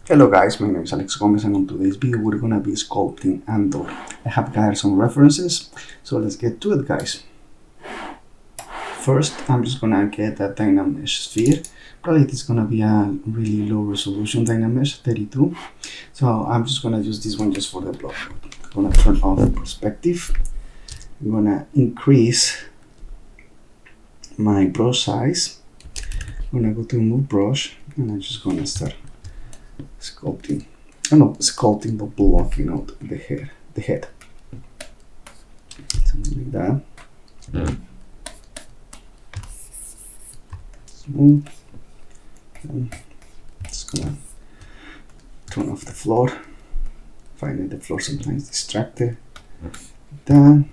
Hello guys, my name is Alex Gomez and on today's video we're gonna be sculpting Andor. I have gathered some references, so let's get to it guys. First, I'm just gonna get a Dynamesh sphere. Probably it's gonna be a really low resolution Dynamesh, 32. So I'm just gonna use this one just for the block. I'm gonna turn off the perspective. I'm gonna increase my brush size. I'm gonna go to remove brush and I'm just gonna start sculpting. Not sculpting, but blocking out the head. Something like that. Smooth. And just gonna turn off the floor. Finding the floor sometimes distracted. Like that.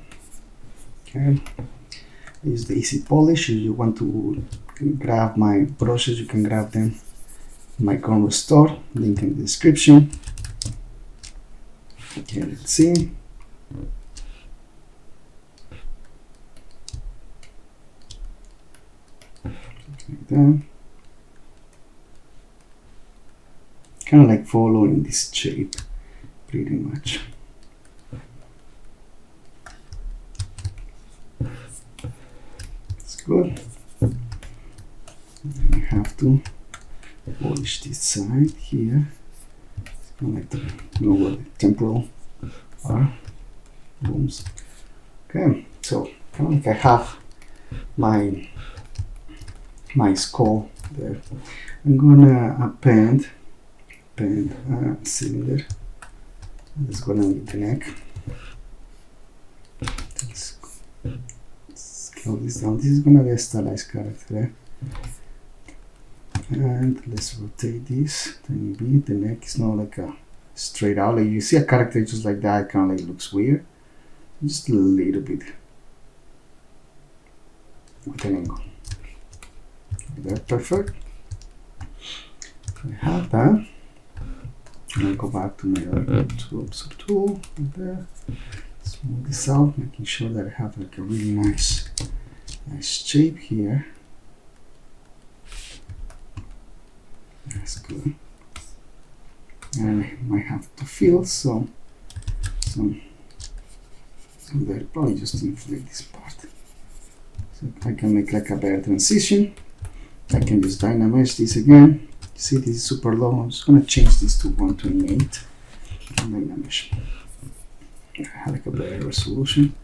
Okay. Use the easy polish. If you want to grab my brushes, you can grab them. My Chrome store, link in the description. Okay, let's see. Like that. Kind of like following this shape, pretty much. It's good. I have to polish this side here. It's kind of like the where the temporal are booms. Okay, so kind of like I have my skull there. I'm gonna append a cylinder. That's gonna be the neck. Let's scale this down. This is gonna be a stylized character. And let's rotate this tiny bit. The neck is not like a straight out. Like you see a character just like that, kind of like looks weird. Just a little bit with an angle. That's perfect. I have that. I'll go back to my other tool like that. Smooth this out, making sure that I have like a really nice shape here. That's good. And I might have to fill some there, probably just inflate this part. So I can make like a better transition. I can just Dynamesh this again. See, this is super low. I'm just gonna change this to 128 and Dynamesh. I have like a better resolution.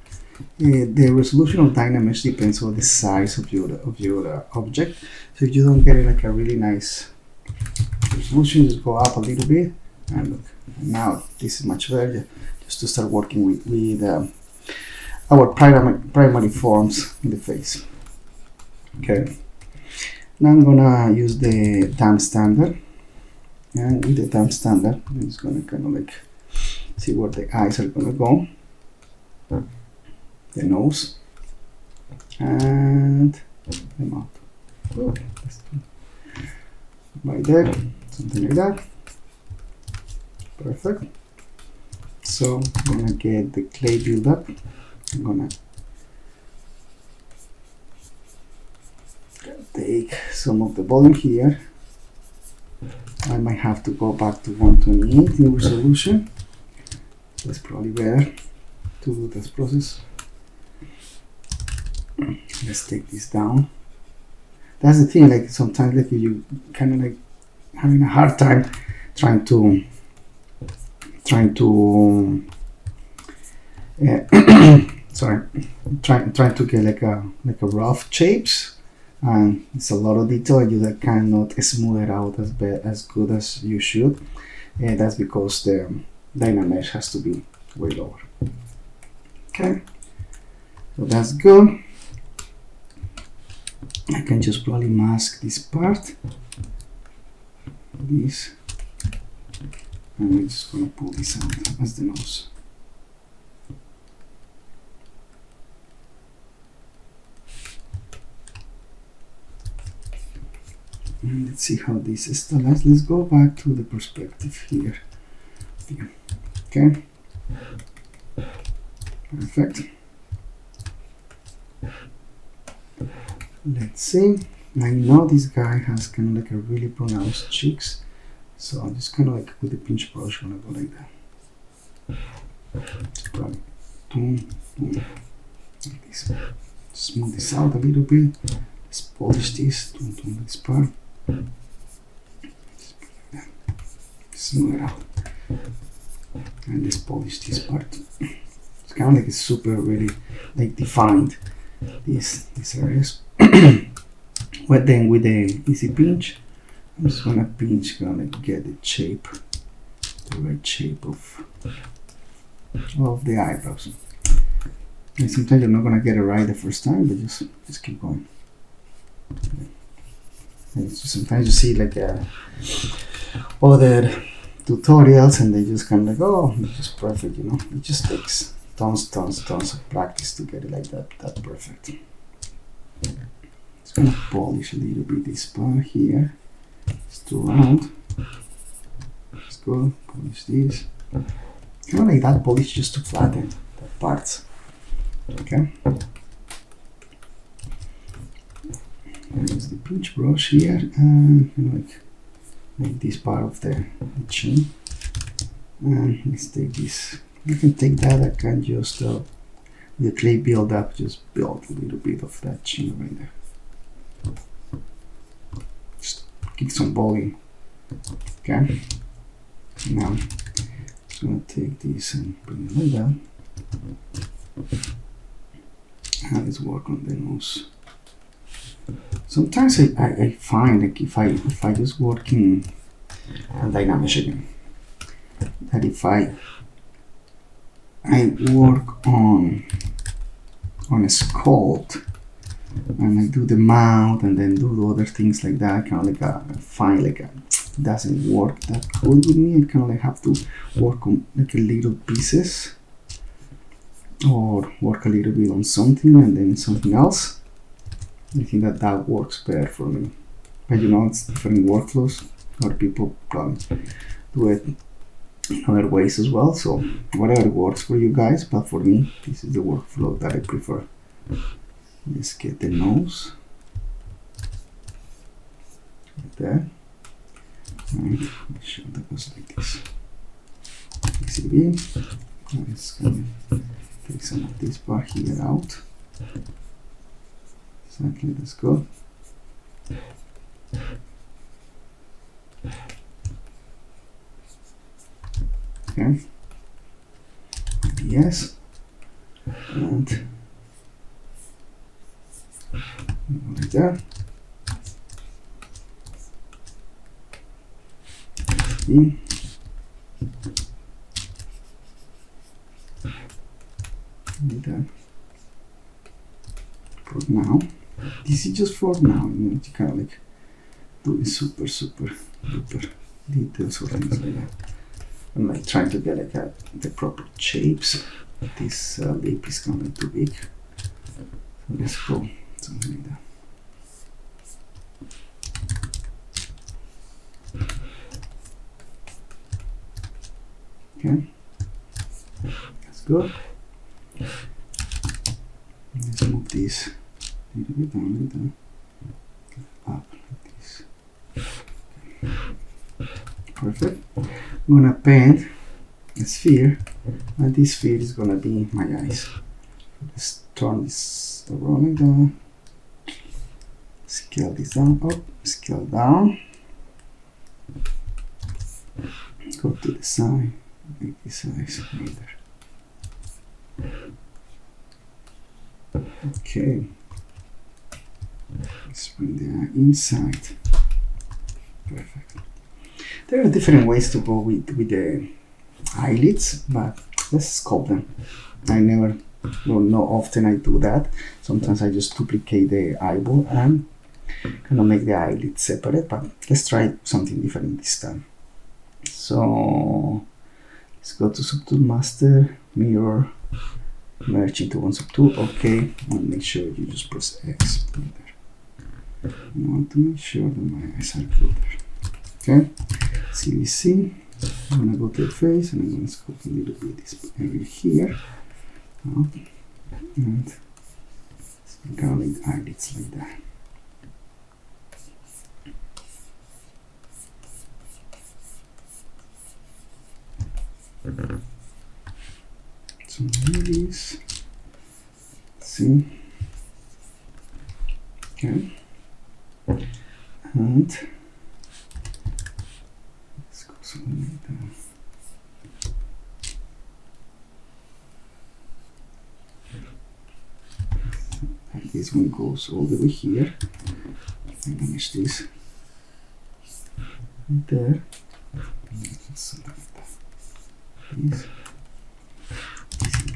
The resolution of Dynamesh depends on the size of your object. So if you don't get it like a really nice resolution, just go up a little bit, and look, now this is much better. Just to start working with our primary forms in the face. Okay, now I'm gonna use the damp standard, and with the damp standard I'm just gonna kind of like see where the eyes are gonna go, the nose and the mouth. Oh, right there, something like that. Perfect. So I'm gonna get the clay buildup. I'm gonna take some of the volume here. I might have to go back to 128 in resolution. That's probably better to do this process. Let's take this down. That's the thing, like sometimes like you kind of like having a hard time trying to sorry, trying to get like a rough shapes, and it's a lot of detail. You that cannot smooth it out as good as you should, and that's because the Dynamesh has to be way lower. Okay, so that's good. I can just probably mask this part, this, and we're just gonna pull this out as the nose. And let's see how this is stylized. Let's go back to the perspective here. Okay, perfect. Let's see. I know this guy has kind of like a really pronounced cheeks. So I'm just kind of like with the pinch brush, gonna go like that. Just probably boom, boom, like this. Smooth this out a little bit. Let's polish this. Don't do this part. Just like that. Smooth it out. And let's polish this part. It's kind of like it's super really like defined these areas. But then with the easy pinch, I'm just gonna pinch, gonna get the shape, the right shape of the eyebrows. And sometimes you're not gonna get it right the first time, but just keep going. And it's just, sometimes you see like other tutorials and they just kind of like, oh, it's just perfect, you know. It just takes tons of practice to get it like that perfect. Just gonna polish a little bit this part here. It's too round. Let's go polish this. Kind of like that polish just to flatten the parts. Okay. Use the pinch brush here and like make this part of the chin. And let's take this. You can take that. I can just with the clay build up, just build a little bit of that chin right there. Just give some volume. Okay. Now I'm just gonna take this and bring it like that. And let's work on the nose. Sometimes I find like if I just work in ZRemeshing, that if I work on a sculpt and I do the mouth and then do the other things like that, kind of like I find like it doesn't work that good with me. I kind of like have to work on like a little pieces or work a little bit on something and then something else. I think that works better for me. But you know, it's different workflows. Other people probably do it in other ways as well. So whatever works for you guys, but for me, this is the workflow that I prefer. Let's get the nose right there. And make sure that goes like this. PCB. Let's take some of this part here out. Exactly, that's good. Okay. Yes. And like that. In. Like that. For now. This is just for now, you know, you kind of like doing super duper details or things like that. I'm like trying to get like the proper shapes. This lip is kind of too big. So let's go something like that. Okay, that's good. Let's move this a little bit down, like that. Up like this. Perfect. I'm gonna paint a sphere, and this sphere is gonna be my eyes. Let's turn this around like that. Scale this down, up, scale down. Go to the side, make this eyes right there. Okay. Let's bring the eye inside. Perfect. There are different ways to go with the eyelids, but let's sculpt them. I never, not often I do that. Sometimes I just duplicate the eyeball and kind of make the eyelid separate, but let's try something different this time. So let's go to Subtool Master, Mirror, merge into one subtool. Okay, and make sure you just press X right there. I want to make sure that my eyes are good there. Okay, CVC. I'm gonna go to the face and I'm gonna sculpt a little bit this area here. And kind of like eyelids like that. So maybe this. See. Okay. And let's go something like that. And this one goes all the way here. I'm gonna mesh this right there. Something like that. This.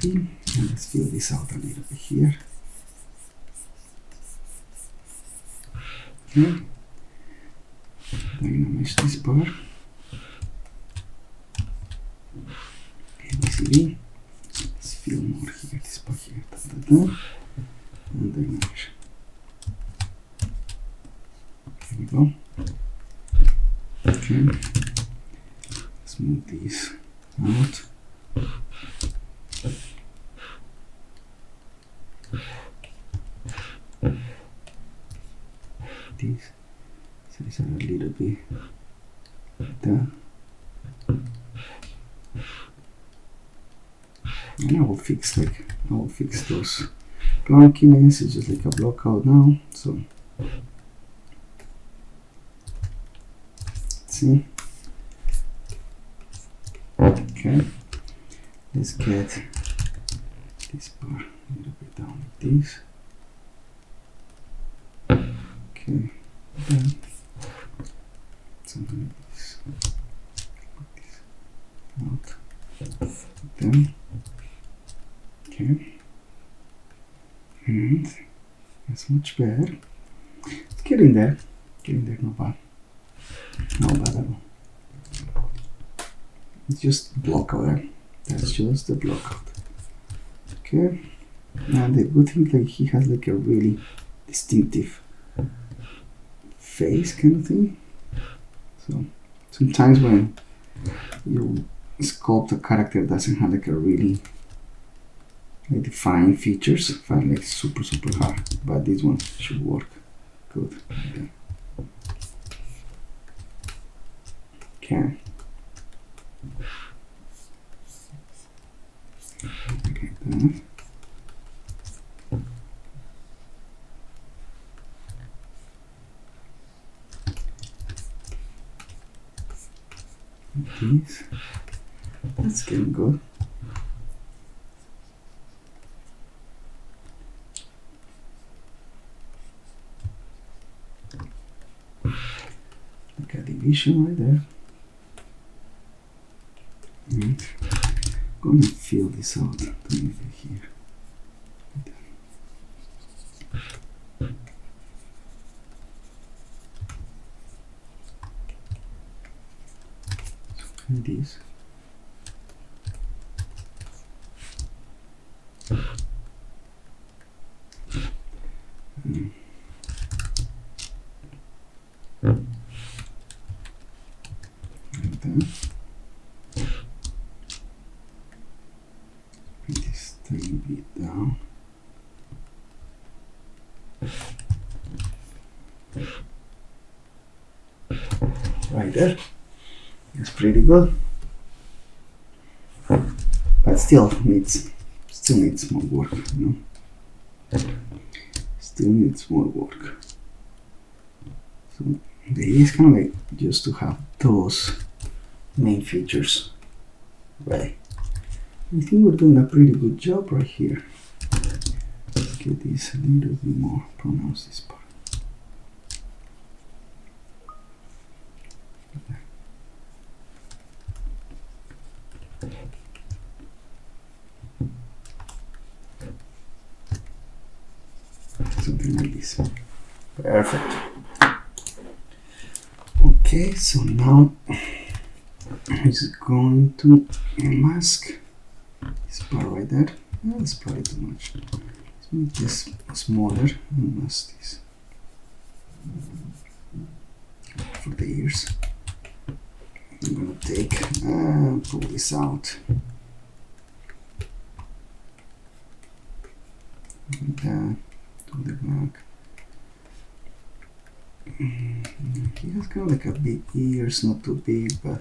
And let's fill this out a little bit here. Okay. I'm gonna mesh this bar. ABCD. Let's fill more here, this part here. Da, da, da. And then mesh. There we go. Okay. Let's move these out. These size are a little bit like that. And I will fix those clunkiness. It's just like a block out now. So let's see. Okay. Let's get this bar a little bit down like this. Okay, then something like this. Out. Then okay. And that's much better. It's getting there. Not bad. Not bad at all. It's just block out there. That's just the block out. Okay. And the good thing, like, he has like a really distinctive face kind of thing. So sometimes when you sculpt a character that doesn't have like a really like defined features, I find like super hard, but this one should work good. Okay. Like that. These. That's getting good. Like a division right there. And I'm gonna fill this out to make it here. And these. Like that. Bring this tiny bit down. Right there. It's pretty good, but still needs more work, you know. Still needs more work. So the idea is kind of like just to have those main features ready. I think we're doing a pretty good job right here. Let's get this a little bit more pronounced, this part. Something like this. Perfect. Okay, so now it's going to mask this part right there. Oh, that's probably too much. Let's make this smaller and mask this for the ears. I'm gonna take pull this out. Like that. To the back. He has kind of like a big ears, not too big, but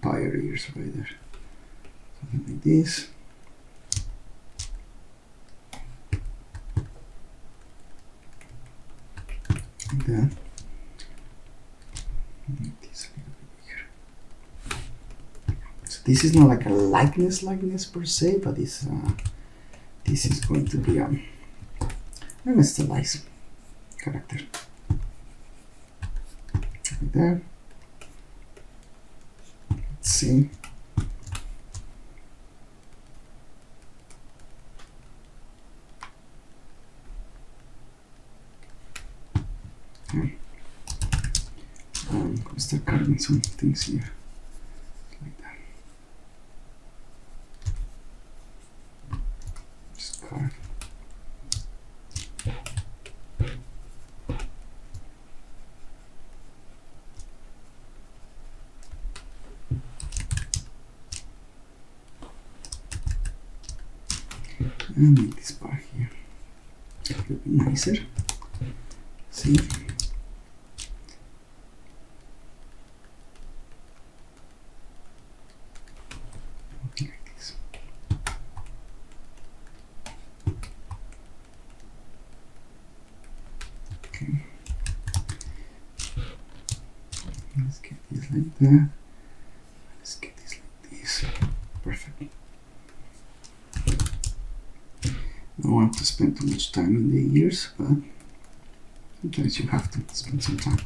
vampire ears right there. Something like this. Like that. Make this a little bit bigger. So this is not like a likeness per se, but this is going to be a stylized character. Like that. Let's see. Okay. I'm going to start carving some things here. Like that. Just carve. And make this part here a little bit nicer. See? Like this. Okay. Let's get this like that. Let's get this like this. Perfect. I don't want to spend too much time in the ears, but sometimes you have to spend some time.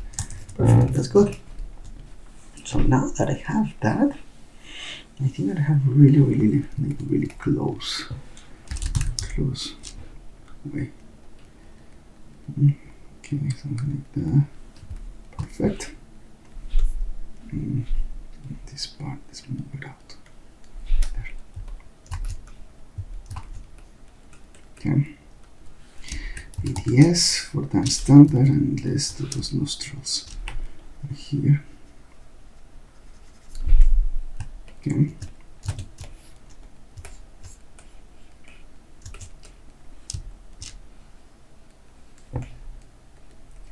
Perfect, that's good. So now that I have that, I think that I have really close way. Okay, something like that. Perfect. This part, let's move it out. There. Okay. BDS for time standard, and let's do those nostrils here. Okay.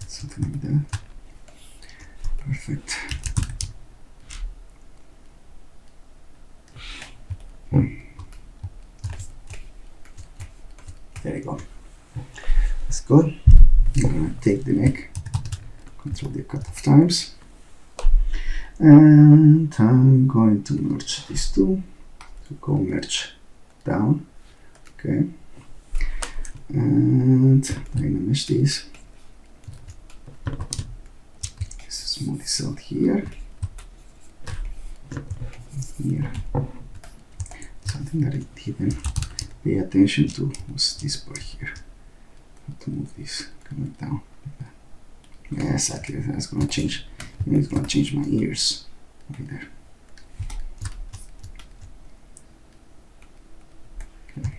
Something like that. Perfect. There you go. That's good. I'm going to take the neck, control the cut-off times, and I'm going to merge these two. So go merge down. Okay. And I'm going to mesh these. Just smooth this out here. Here. Something that I didn't pay attention to was this part here. I have to move this coming down like that. Yeah, exactly. That's gonna change. You know, it's gonna change my ears right there. Okay.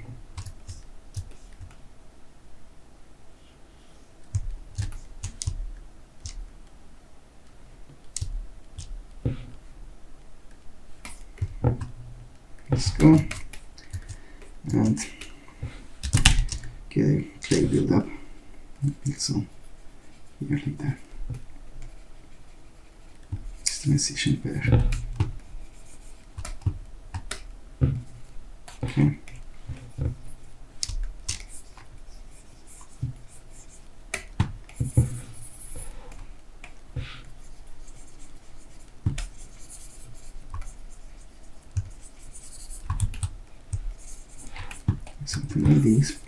Let's go. And get a clay build up. Build some here like that. Just transition better. Okay. Something like this.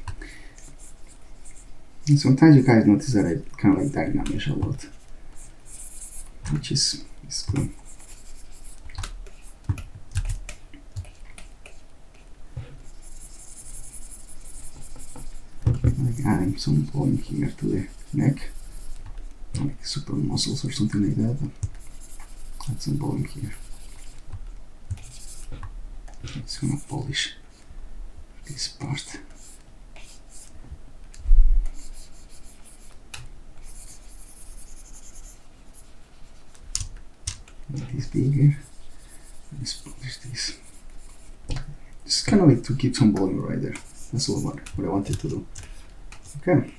And sometimes you guys notice that I kind of like dynamesh a lot, which is good. Like adding some volume here to the neck, like super muscles or something like that. Add some volume here. It's gonna polish this part. Make this bigger. Let's polish this. Just kind of like to keep some volume right there. That's all what I wanted to do. Okay.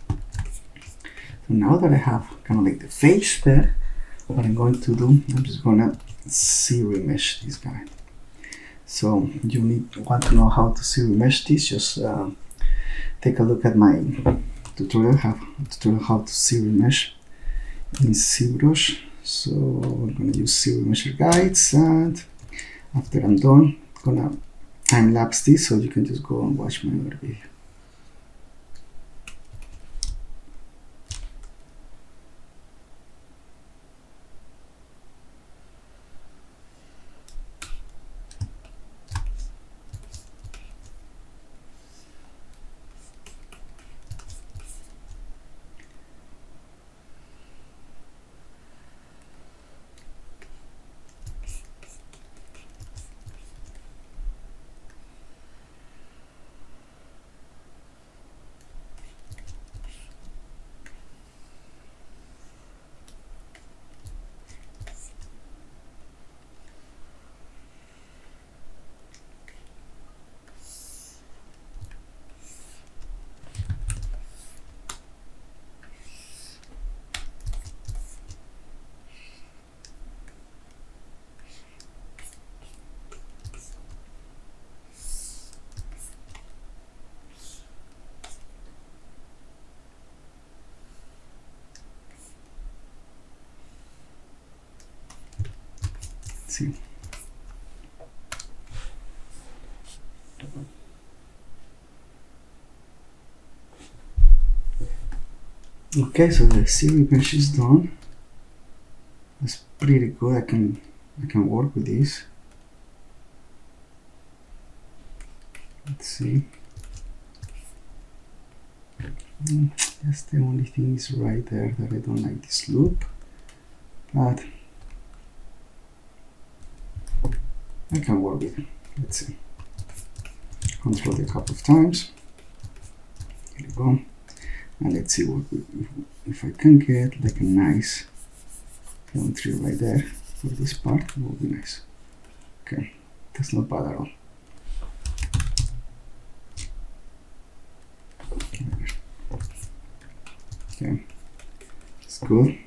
So now that I have kind of like the face there, what I'm going to do, I'm just gonna ZRemesh this guy. So you want to know how to ZRemesh this, just take a look at my tutorial, how to ZRemesh in ZBrush. So I'm gonna use ZRemesher guides, and after I'm done, I'm gonna time lapse this so you can just go and watch my other video. See. Okay, so the ZRemesh is done. That's pretty good. I can work with this. Let's see. That's the only thing is right there that I don't like this loop, but I can work with it. Let's see. Control it a couple of times. Here we go. And let's see what if I can get like a nice geometry right there for this part. It will be nice. Okay, that's not bad at all. Okay, it's good.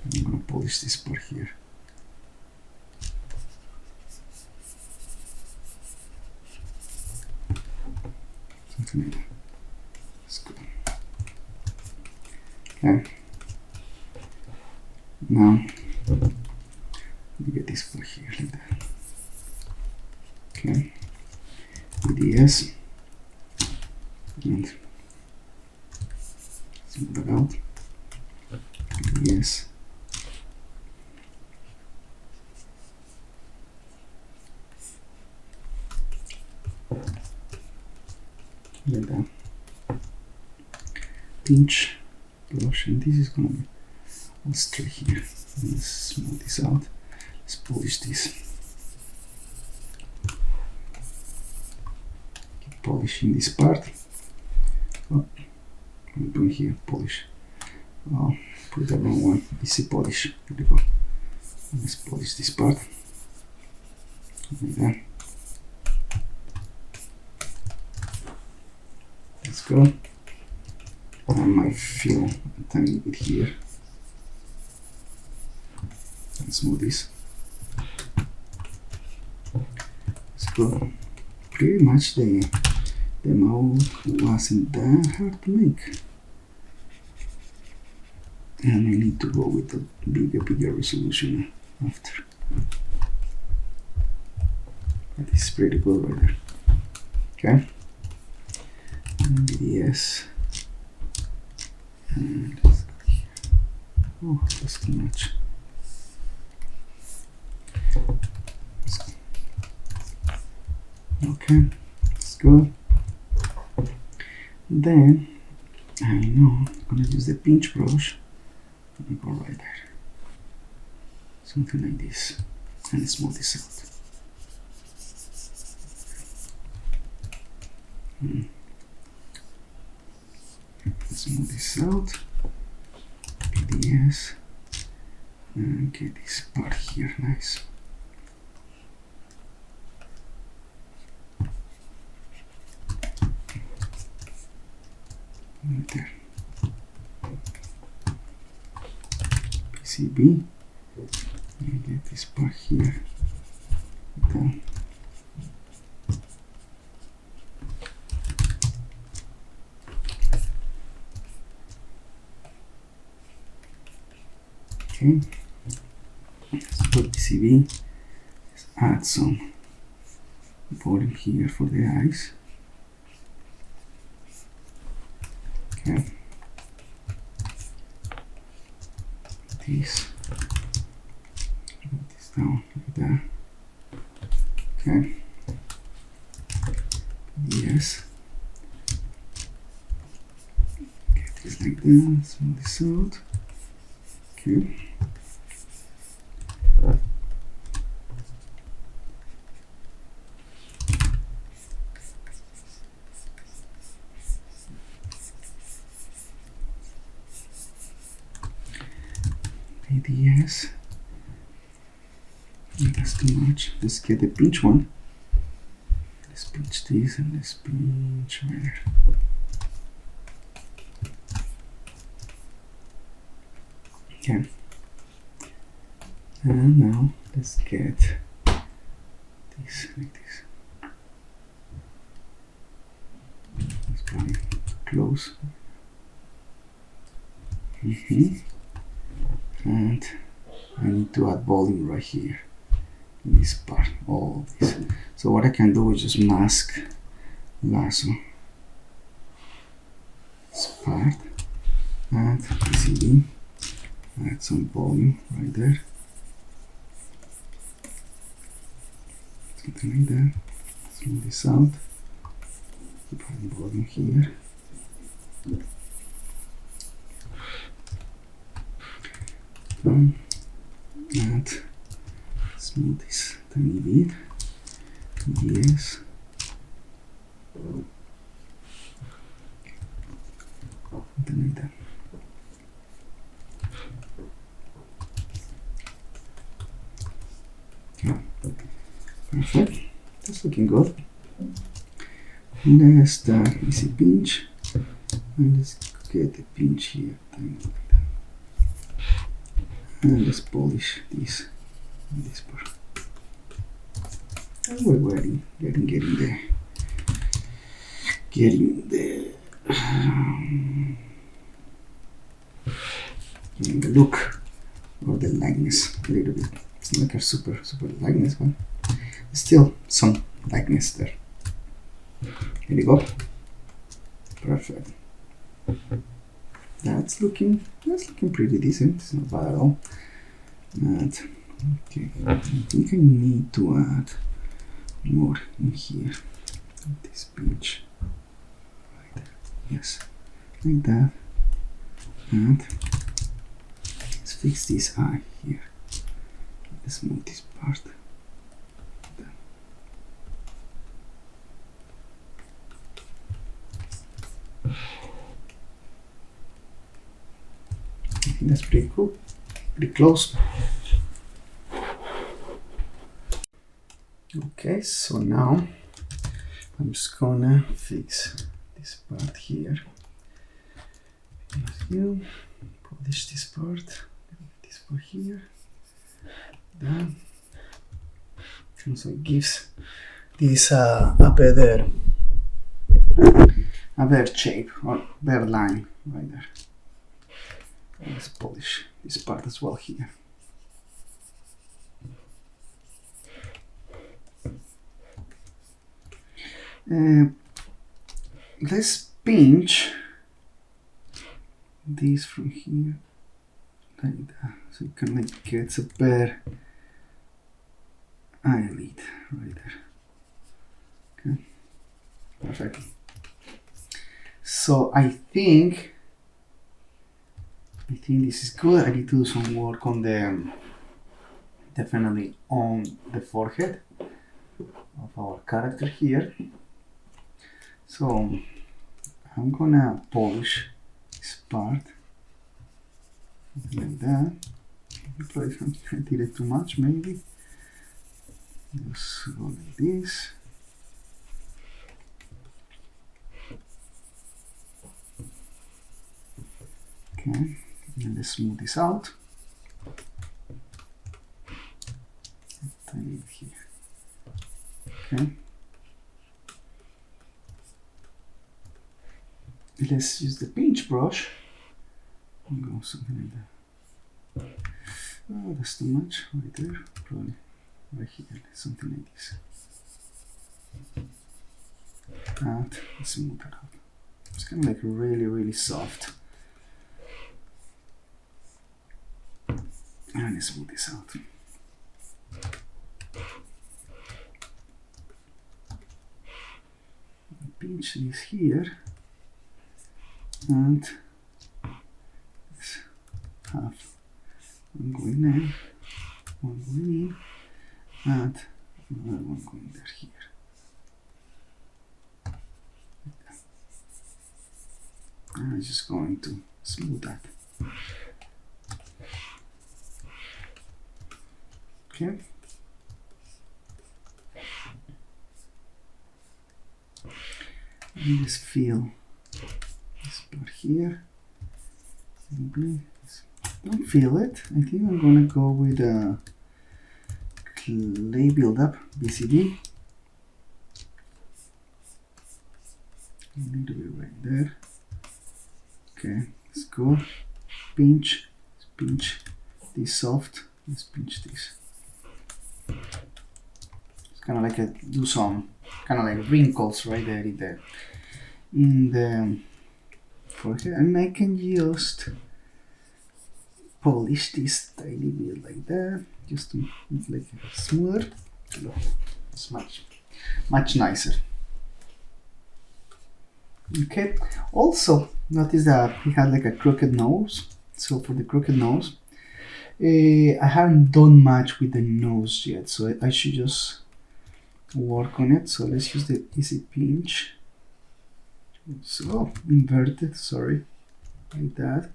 I'm gonna polish this part here. Something like that. That's good. Okay. Now let me get this part here like that. Okay. EDS and smooth that out. EDS. Like that. Pinch, brush, and this is gonna be all straight here. Let's smooth this out. Let's polish this. Keep polishing this part. Oh, I'm doing here polish. Oh, put the wrong one. Easy polish. There we go. Let's polish this part. Like that. Let's go. I might feel a tiny bit here. And smooth this. Let's go. Pretty much the mouth wasn't that hard to make. And I need to go with a bigger resolution after. But it's pretty good right there. Okay. BDS. And let's go here. Oh, that's too much. Okay, that's good. Then I know I'm gonna use the pinch brush. Let me go right there. Something like this. And smooth this out. Smooth this out. PDS. And get this part here nice. Right there. PCB. and get this part here. Okay. Okay, let's put PCB. Let's add some volume here for the eyes. Okay, this, put this down like that. Okay, yes, get this like that, smooth this out. Okay. Maybe yes. That's too much. Let's get the pinch one. Let's pinch this and let's pinch right there. Okay. And now let's get this like this. Let's probably close. And I need to add volume right here in this part, all this. So what I can do is just mask lasso this part, add PCB, add some volume right there, something like that. Smooth this out, keep adding volume here. And smooth this tiny bit. Yes. Something like that. Yeah. Perfect. That's looking good. Let's start easy pinch. And let's get the pinch here. And let's polish this part. And we're getting there. Getting the look or the likeness a little bit. It's not like a super likeness, but still some likeness there. Here you go. Perfect. That's looking pretty decent. It's not bad at all. And okay, I think I need to add more in here. This pinch right there. Yes, like that. And let's fix this eye here. Let's move this part. I think that's pretty cool, pretty close. Okay, so now I'm just gonna fix this part here. You polish this part here. Done. And so it gives this a better shape or better line right there. Let's polish this part as well here. Let's pinch this from here like that, so you can like get a better eyelid right there. Okay, perfect. So I think this is good. I need to do some work on the definitely on the forehead of our character here. So I'm gonna polish this part like that. Probably I did it too much, maybe. Just go like this. Okay, and let's smooth this out. I need here. Okay. Let's use the pinch brush and go something like that. Oh, that's too much right there. Probably right here, something like this. And smooth it out. It's kind of like really, really soft. And let's smooth this out. Pinch this here, and let's have one going in, one going in, and another one going there here. And I'm just going to smooth that. Okay. And just feel this part here. Simply don't feel it. I think I'm gonna go with a clay buildup BCD. A little bit right there. Okay, let's go. Pinch, let's pinch this soft. Let's pinch this. It's kind of like do some kind of like wrinkles right there in the forehead, and I can just polish this tiny bit like that, just to make like smoother. It's much nicer. Okay. Also, notice that he had like a crooked nose. So for the crooked nose, I haven't done much with the nose yet, so I should just work on it. So let's use the easy pinch. So inverted, sorry, like that,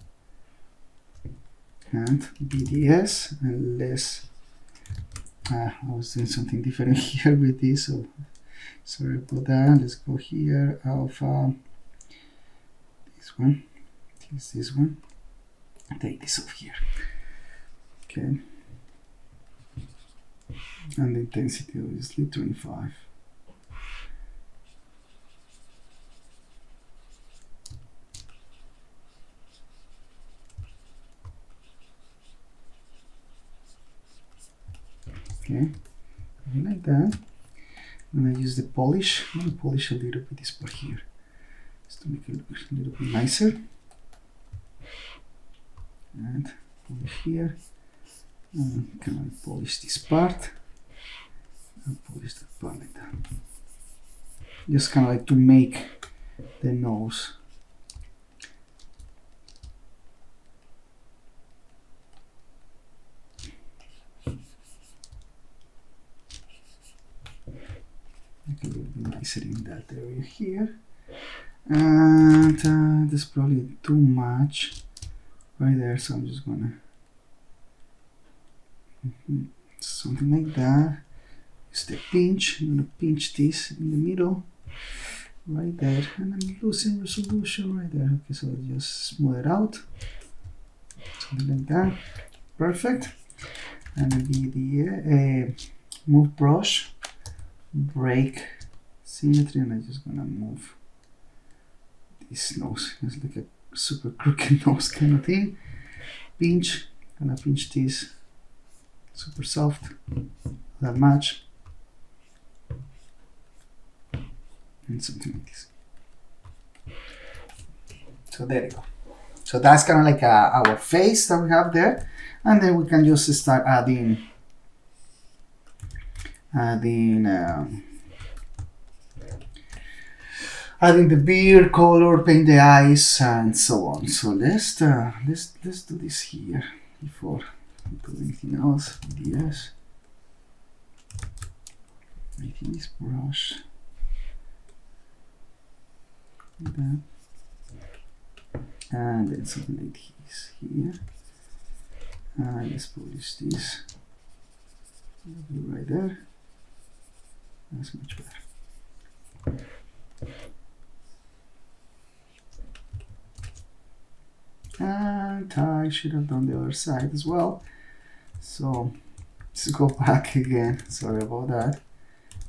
and BDS, and let's. I was doing something different here with this, so sorry about that. Let's go here. Alpha. This one. This one. Take this off here. Okay. And the intensity obviously 25. Okay, like that. I'm gonna use the polish. I'm gonna polish a little bit this part here, just to make it look a little bit nicer. And polish here. And kind of polish this part. And polish that part like that. Just kind of like to make the nose. Make a little bit nicer in that area here. And there's probably too much right there, so I'm just gonna something like that. Use the pinch. I'm gonna pinch this in the middle, right there, and I'm losing resolution right there. Okay, so I'll just smooth it out, something like that. Perfect. And maybe the move brush, break symmetry, and I'm just gonna move this nose. It's like a super crooked nose kind of thing. Pinch, gonna pinch this, super soft, that much, and something like this. So there you go. So that's kind of like our face that we have there, and then we can just start adding the beard color, paint the eyes, and so on. So let's do this here before we do anything else. Yes, making this brush like that, and then something like this here. Let's polish this right there. That's much better. And I should have done the other side as well. So Let's go back again. Sorry about that.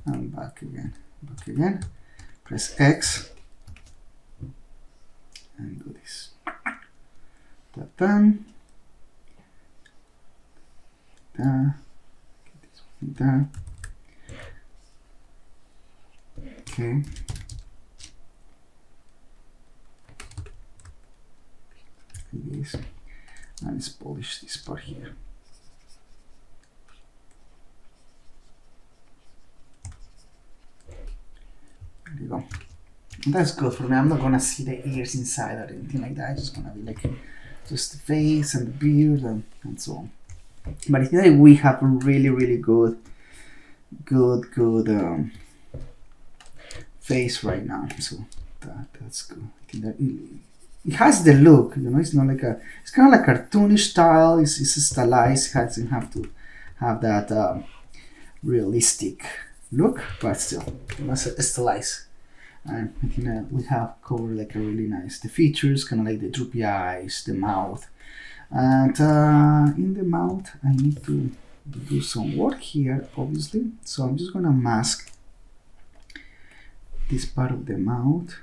And back again. Back again. Press X. And do this. Done. There. Get this one there. Okay. This. And let's polish this part here. There you go. That's good for me. I'm not gonna see the ears inside or anything like that. It's just gonna be like just the face and the beard and so on. But I think that we have a really good face right now. So that's good. I think that it has the look, you know. It's not like it's kind of like cartoonish style. It's stylized. It doesn't have to have that realistic look, but still, it's stylized. And I think that we have covered like a really nice the features, kind of like the droopy eyes, the mouth, and in the mouth I need to do some work here, obviously. So I'm just gonna mask this part of the mouth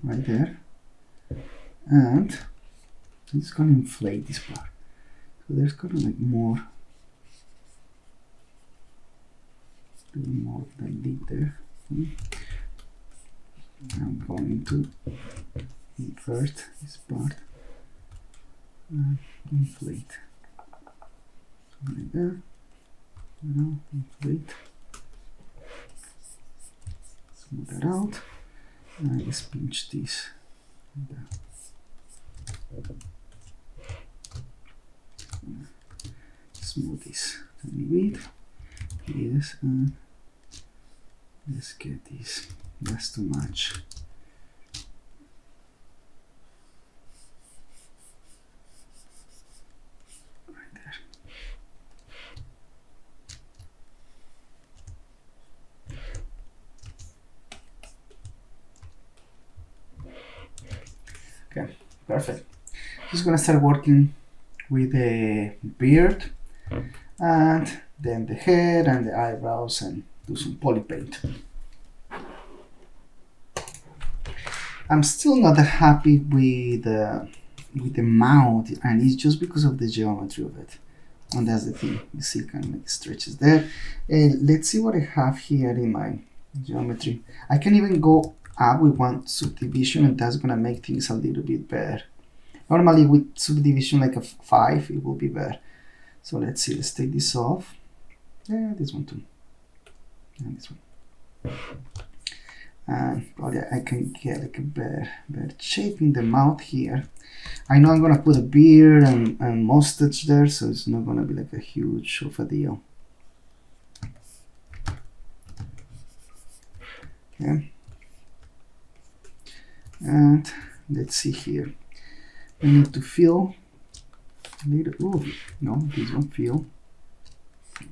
right there, and I'm just gonna inflate this part. So there's kind of like more. Do more than did there. I'm going to invert this part and inflate. Like that. Inflate. Smooth that out. And just pinch this. Smooth this tiny bit. Yes, and let's get this. That's too much. Right there. Okay, perfect. Just gonna start working with the beard and then the head and the eyebrows and do some polypaint. I'm still not that happy with the mouth, and it's just because of the geometry of it. And that's the thing. You see, kind of like stretches there. Let's see what I have here in my geometry. I can even go up with one subdivision, and that's gonna make things a little bit better. Normally with subdivision like a 5, it will be better. So let's see. Let's take this off. Yeah, this one too. And this one. And probably I can get like a better shape in the mouth here. I know I'm gonna put a beard and mustache there, so it's not gonna be like a huge of a deal. Okay. And let's see here. I need to fill a little. Oh no, this one fill.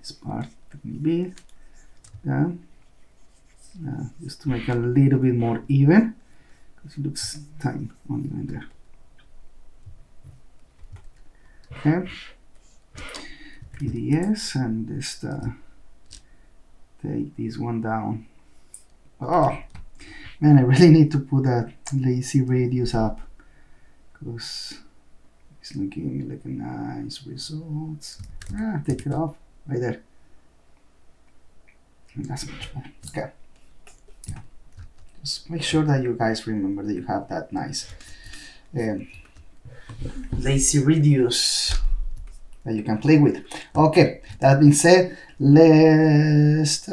This part maybe down, just to make a little bit more even, because it looks tiny uneven there. Okay, PDS, and just take this one down. Oh man, I really need to put that lazy radius up, because it's not giving me like a nice results. Take it off. Right there. And that's much better. Okay. Yeah. Just make sure that you guys remember that you have that nice lazy radius that you can play with. Okay. That being said, let's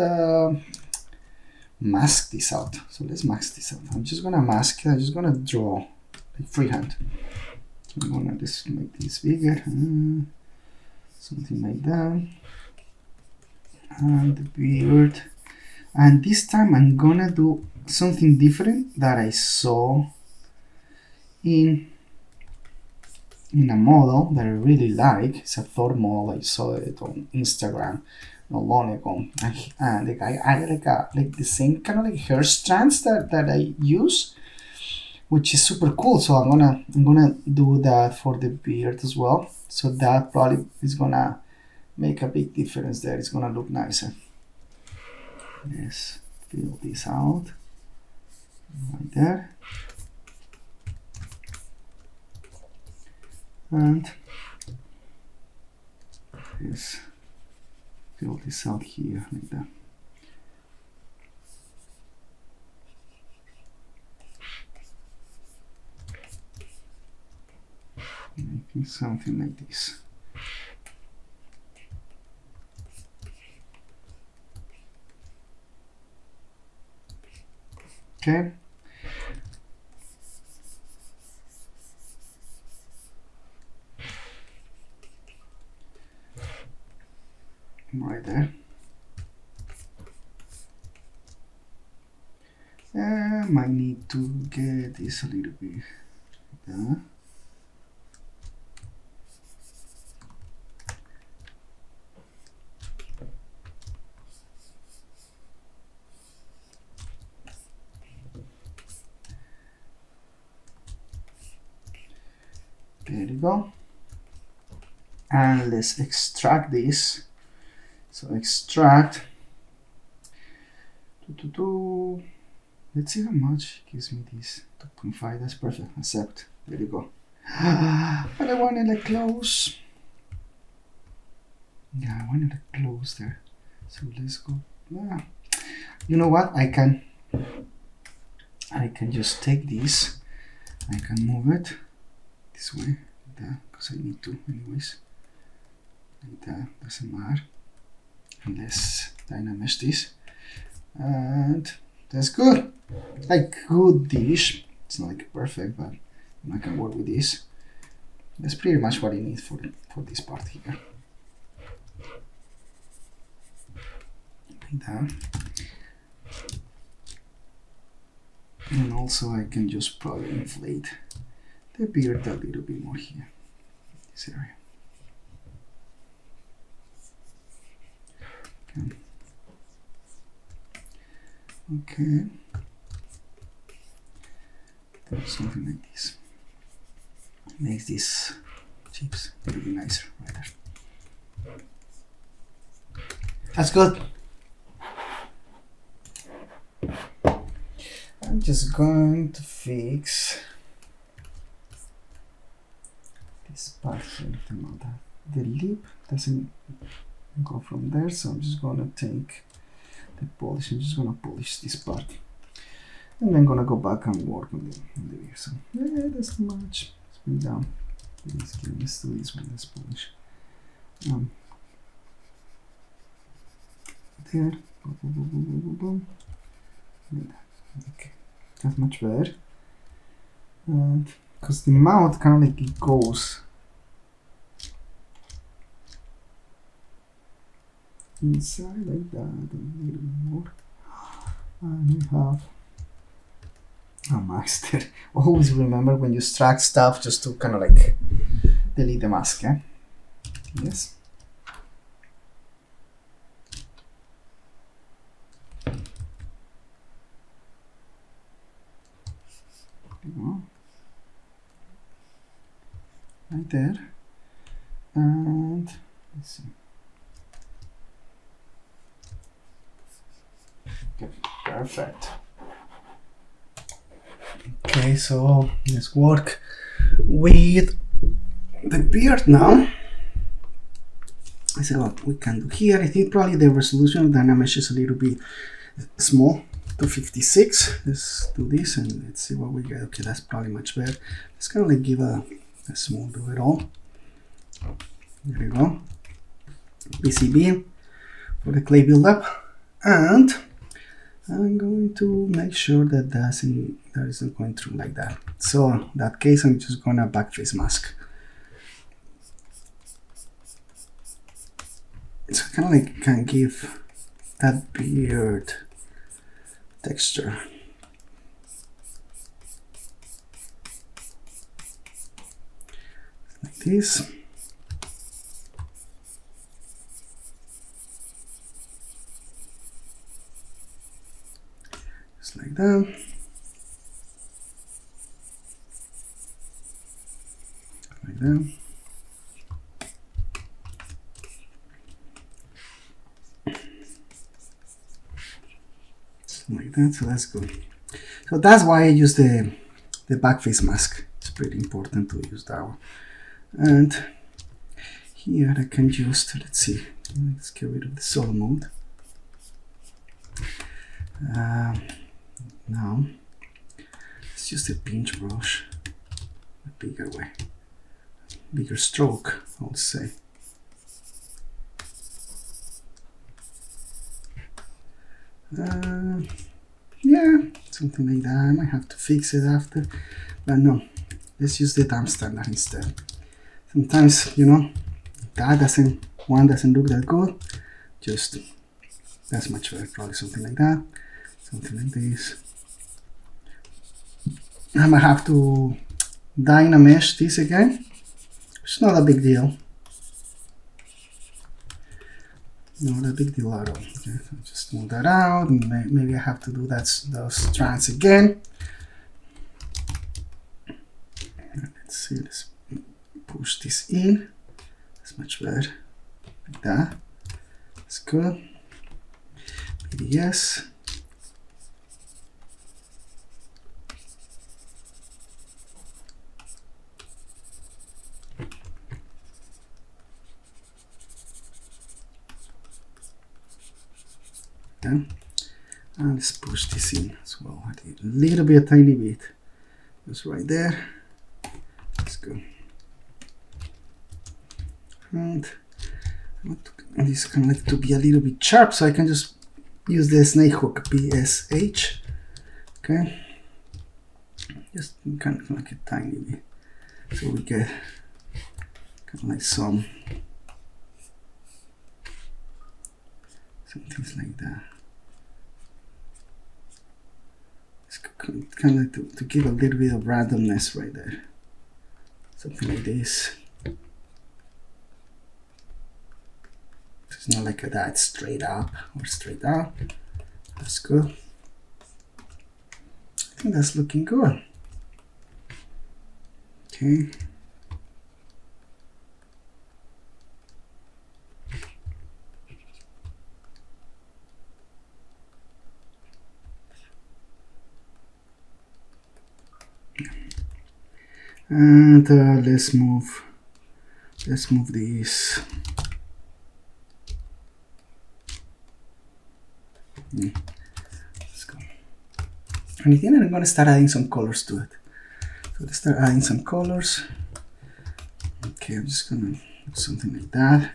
mask this out. So let's mask this out. I'm just gonna mask it. I'm just gonna draw like freehand. So I'm gonna just make this bigger. Something like that. And the beard, and this time I'm gonna do something different that I saw in a model that I really like. It's a Thor model. I saw it on Instagram not long ago, and the guy added like the same kind of like hair strands that I use, which is super cool. So I'm gonna do that for the beard as well. So that probably is gonna make a big difference there. It's gonna look nicer. Let's fill this out right there. And let's fill this out here like that. Making something like this. Okay. Right there. Might need to get this a little bit there. There you go. And let's extract this. So extract. Let's see how much it gives me this. 2.5. That's perfect. Accept. There you go. But I wanted a close. Yeah, I wanted a close there. So let's go. You know what? I can just take this. I can move it this way, like that, because I need to anyways. Like that, doesn't matter. And let's dynamesh this. And that's good. Like good dish. It's not like perfect, but I can work with this. That's pretty much what I need for this part here. Like that. And also I can just probably inflate the beard a little bit more here, this area. Okay. Do something like this. Makes these chips a little bit nicer right there. That's good. I'm just going to fix this part here. The lip doesn't go from there, so I'm just gonna take the polish. I'm just gonna polish this part, and then gonna go back and work on the beard. So yeah, that's too much. Let's bring down. Let's do this one. Let's polish. There. Boom, boom, boom, boom, boom, boom, boom. Okay, that's much better. And because the mouth kind of like it goes inside like that a little more. And we have a master. Always remember when you extract stuff just to kind of like delete the mask, eh? Yes. Right there. And let's see. Okay, perfect. Okay, so let's work with the beard now. I see what we can do here. I think probably the resolution of the Zremesh is a little bit small, 256. Let's do this and let's see what we get. Okay, that's probably much better. Let's kind of like give a smooth do it all. There you go. PCB for the clay buildup, and I'm going to make sure that that isn't going through like that. So in that case, I'm just gonna backface mask. So kind of like can give that beard texture. Like this. Just like that. that. Like that, so that's good. So that's why I use the back face mask. It's pretty important to use that one. And here I can just, let's see, let's get rid of the solo mode. Now it's just a pinch brush, a bigger way, bigger stroke, I would say. Yeah, something like that. I might have to fix it after, but no, let's use the damp standard instead. Sometimes, you know, that one doesn't look that good. Just that's much better. Probably something like that, something like this. I might have to Dynamesh this again. It's not a big deal. Not a big deal at all. Okay, so just move that out. Maybe I have to do those strands again. Let's see. Let's push this in. That's much better. Like that. That's good. Maybe yes. And let's push this in as well. A little bit, a tiny bit. Just right there. That's good. And this kind of like to be a little bit sharp, so I can just use the snake hook BSH. Okay. Just kind of like a tiny bit. So we get kind of like some things like that. It's kind of like to give a little bit of randomness right there. Something like this. It's not like that straight up or straight out. That's good. I think that's looking good. Okay. And let's move these. Let's go. And again, I'm going to start adding some colors to it. So let's start adding some colors. Okay, I'm just going to do something like that,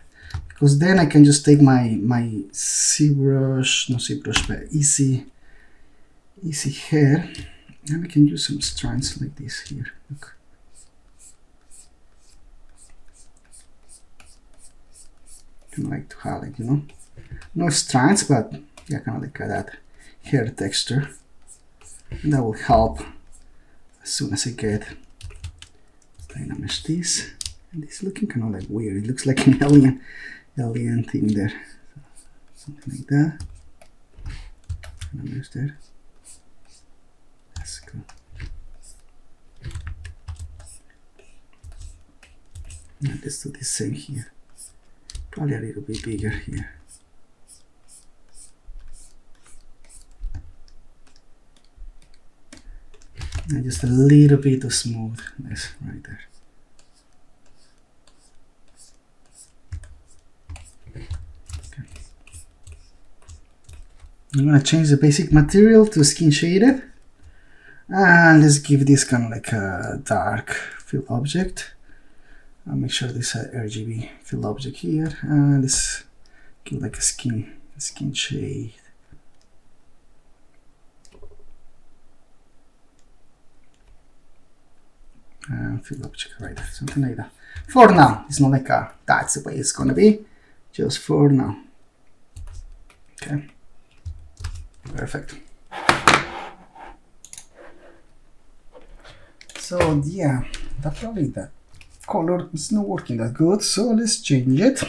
because then I can just take my ZBrush, but easy hair, and I can use some strands like this here. Look. Kind of like to have it, you know, no strands, but yeah, kind of like that hair texture, and that will help as soon as I get. Dynamesh this, and it's looking kind of like weird. It looks like an alien thing there. So, something like that. Dynamesh there. That's good. Now let's do the same here. Probably a little bit bigger here. And just a little bit of smoothness right there. Okay. I'm gonna change the basic material to skin shaded. And let's give this kind of like a dark fill object. I'll make sure this RGB fill object here, and let's give like a skin shade. Fill object right there, something like that. For now, it's not like that's the way it's gonna be. Just for now. Okay. Perfect. So yeah, that color is not working that good, so let's change it.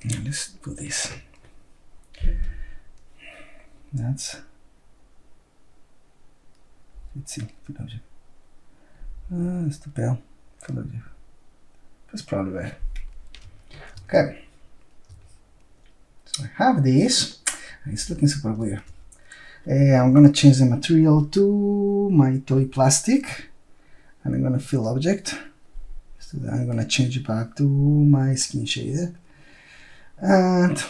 Let's do this. Let's see, fill object. It's the bell. That's probably better. Okay. So I have this. It's looking super weird. I'm gonna change the material to my toy plastic, and I'm gonna fill object. So then I'm gonna change it back to my skin shader, and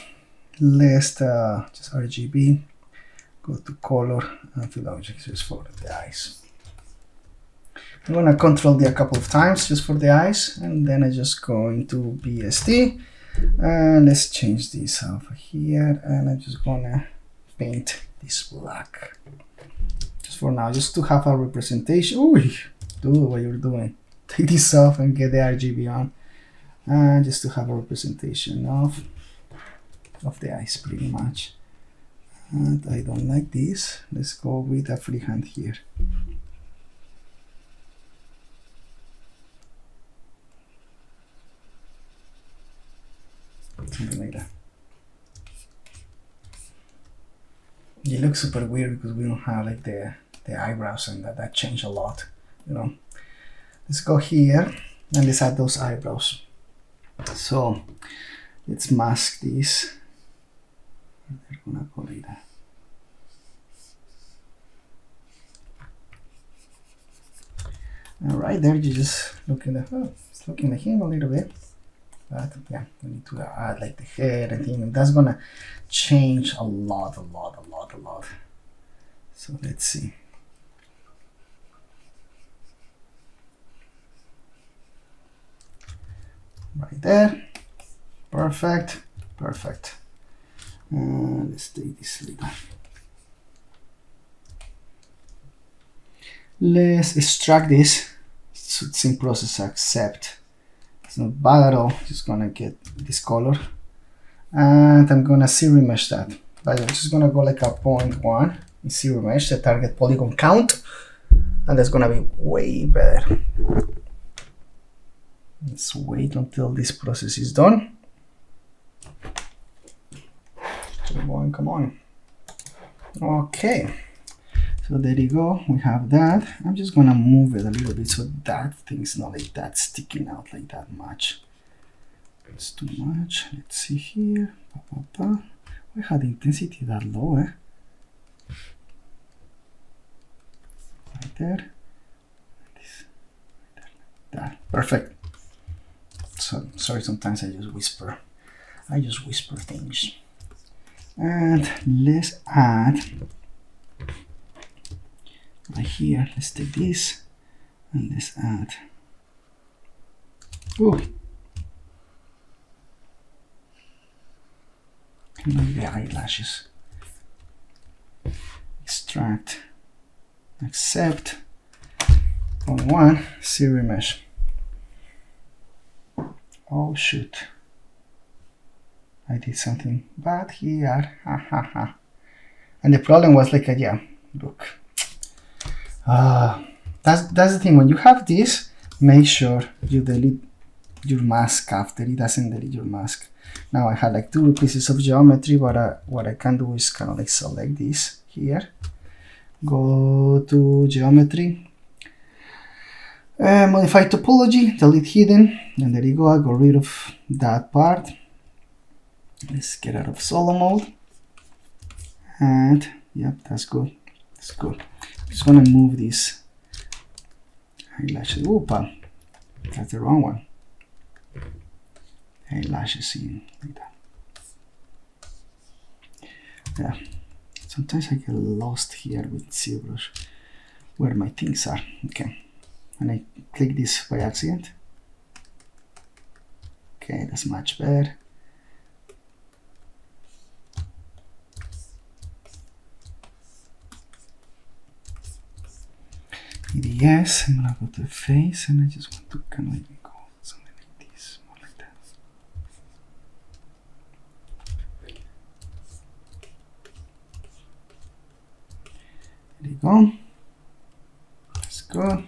let's just RGB, go to color and fill object just for the eyes. I'm gonna control D a couple of times just for the eyes, and then I just go into BSD, and let's change this over here, and I'm just gonna paint this black just for now, just to have a representation. Ooh, do what you're doing. Take this off and get the RGB on, and just to have a representation of the eyes pretty much. And I don't like this. Let's go with a freehand here. Something like that. It looks super weird because we don't have like the eyebrows, and that changed a lot, you know. Let's go here and let's add those eyebrows. So let's mask this. They're gonna go like that. And right there, you just look in the, it's looking like him a little bit. But yeah, we need to add like the head and thing, and that's gonna change a lot. So let's see. Right there, perfect. Let's take this later. Let's extract this. Same process, accept. It's not bad at all. Just gonna get this color, and I'm gonna Zremesh that. But I'm just gonna go like a 0.1 in Zremesh, the target polygon count, and that's gonna be way better. Let's wait until this process is done. Come on. Okay. So there you go, we have that. I'm just gonna move it a little bit so that thing's not like that sticking out like that much. It's too much. Let's see here. We had intensity that low, eh? Right there. This, right there. That. Perfect. So sorry, sometimes I just whisper things. And let's add right here. Let's take this and let's add. Ooh. Maybe the eyelashes. Extract. Accept. On one. Zremesh. Oh shoot. I did something bad here. And the problem was like, yeah, look. That's the thing. When you have this, make sure you delete your mask after it doesn't delete your mask. Now I had like 2 pieces of geometry, but what I can do is kind of like select this here, go to geometry, modify topology, delete hidden, and there you go. I got rid of that part. Let's get out of solo mode, and yep, that's good. That's good. I'm just gonna move this eyelashes. Oopa, that's the wrong one. Eyelashes in like that. Yeah, sometimes I get lost here with ZBrush where my things are. Okay, and I click this by accident. Okay, that's much better. Yes, I'm gonna go to the face, and I just want to kind of like go something like this, more like that. There you go. That's good. I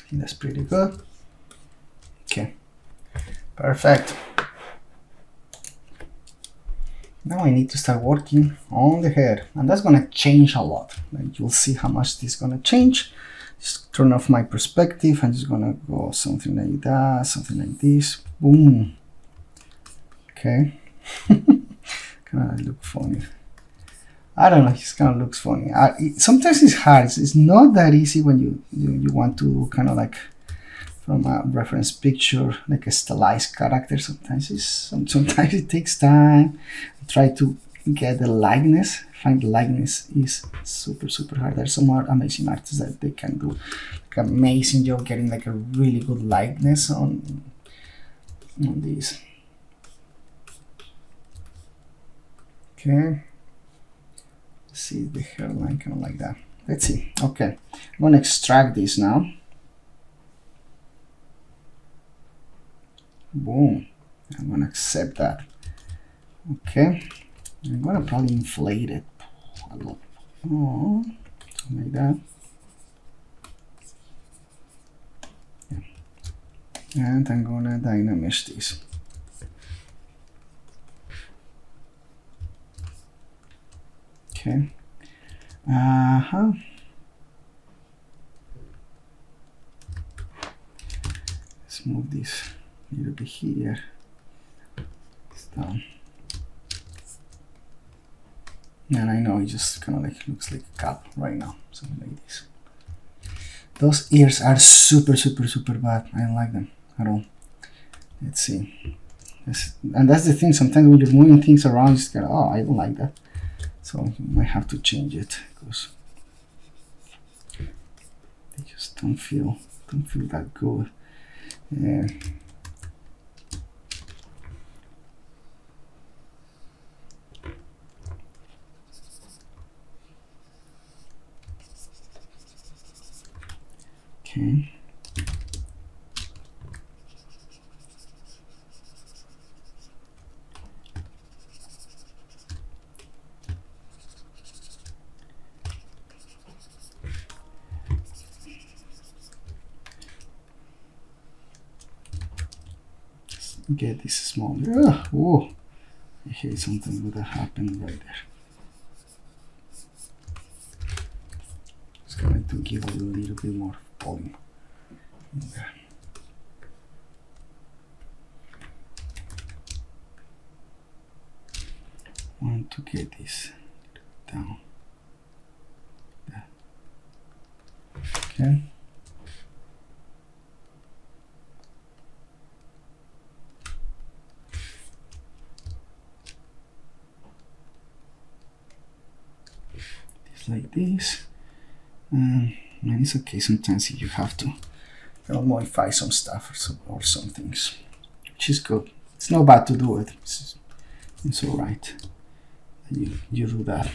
think that's pretty good. Okay, perfect. Now I need to start working on the hair, and that's gonna change a lot. And you'll see how much this is gonna change. Just turn off my perspective. I'm just gonna go something like that, something like this. Boom. Okay. Kind of look funny. I don't know. It kind of looks funny. Sometimes it's hard. It's not that easy when you want to kind of like from a reference picture, like a stylized character. Sometimes it takes time. Try to get the likeness. Find the likeness is super hard. There's some amazing artists that they can do like amazing job getting like a really good likeness on these. Okay. See the hairline kind of like that. Let's see. Okay, I'm gonna extract this now. Boom. I'm gonna accept that. Okay, I'm gonna probably inflate it a lot. Oh, something like that. Yeah. And I'm gonna dynamesh this. Okay. Let's move this a little bit here. It's down. And I know it just kind of like looks like a cap right now, something like this. Those ears are super bad. I don't like them at all. Let's see. And that's the thing. Sometimes when you're moving things around, you just go, oh, I don't like that. So you might have to change it because they just don't feel that good. Yeah. Okay. Get this small. Oh, I hate something would have happened right there. It's going to give a little bit more volume in there. Want to get this down there. Okay. Like this, and it's okay sometimes if you have to modify some stuff or some things, which is good. It's not bad to do it. It's all right. You do that.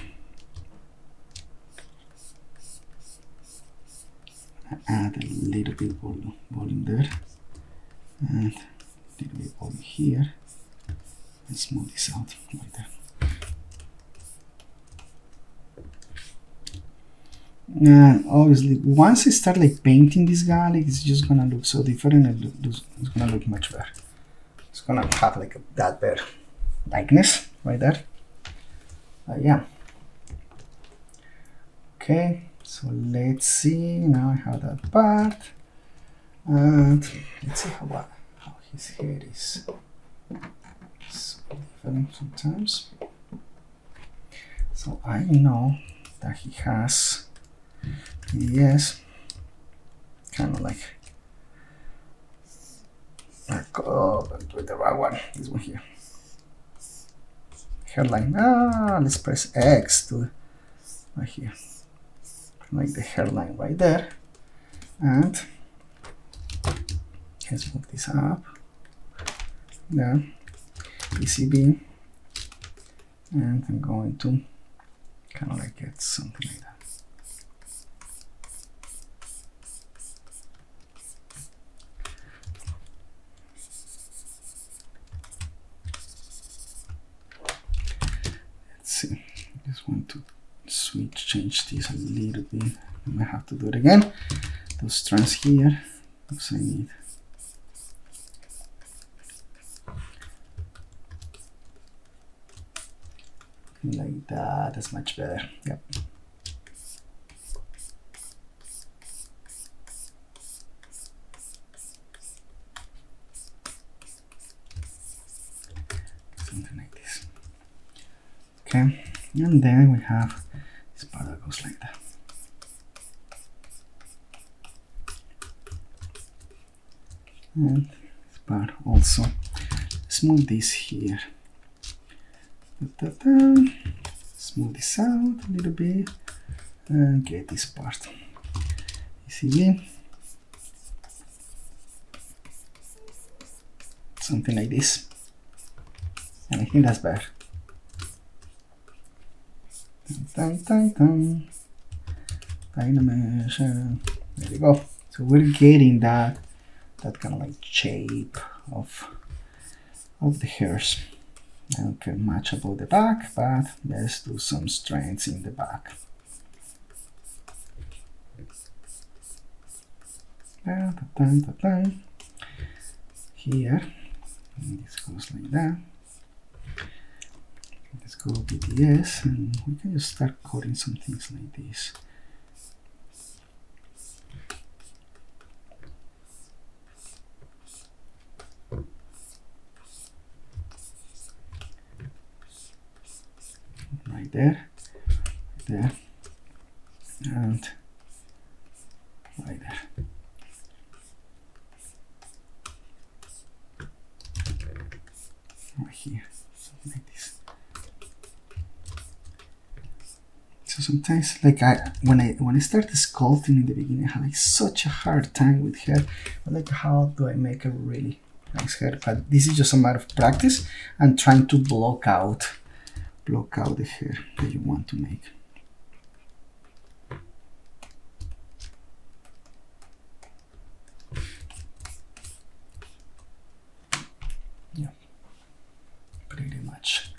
Add a little bit volume there, and a little bit volume here. Let's smooth this out right there. And obviously, once I start like painting this guy, like, it's just gonna look so different, and it's gonna look much better. It's gonna have like that better likeness right there. Yeah. Okay, so let's see. Now I have that part, and let's see how his hair is. So different sometimes. So I know that he has. Yes, kind of like with the right one. This one here. Hairline. Let's press X to right here. Like the hairline right there, and let's move this up. Then PCB, and I'm going to kind of like get something like that. Just want to change this a little bit. I might have to do it again. Those strands here, because I need. Like that, that's much better. Yep. Okay, and then we have this part that goes like that. And this part also. Let's move this here. Smooth this out a little bit and get this part. See, something like this, and I think that's better. ZRemesh, there we go. So we're getting that kind of like shape of the hairs. Okay, match about the back, but let's do some strands in the back. Here, and this goes like that. Let's go BTS, and we can just start cutting some things like this. Right there, and right there. Right here, something like this. So sometimes, like when I started sculpting in the beginning, I had like such a hard time with hair. But like, how do I make a really nice hair? But this is just a matter of practice and trying to block out the hair that you want to make. Yeah, pretty much.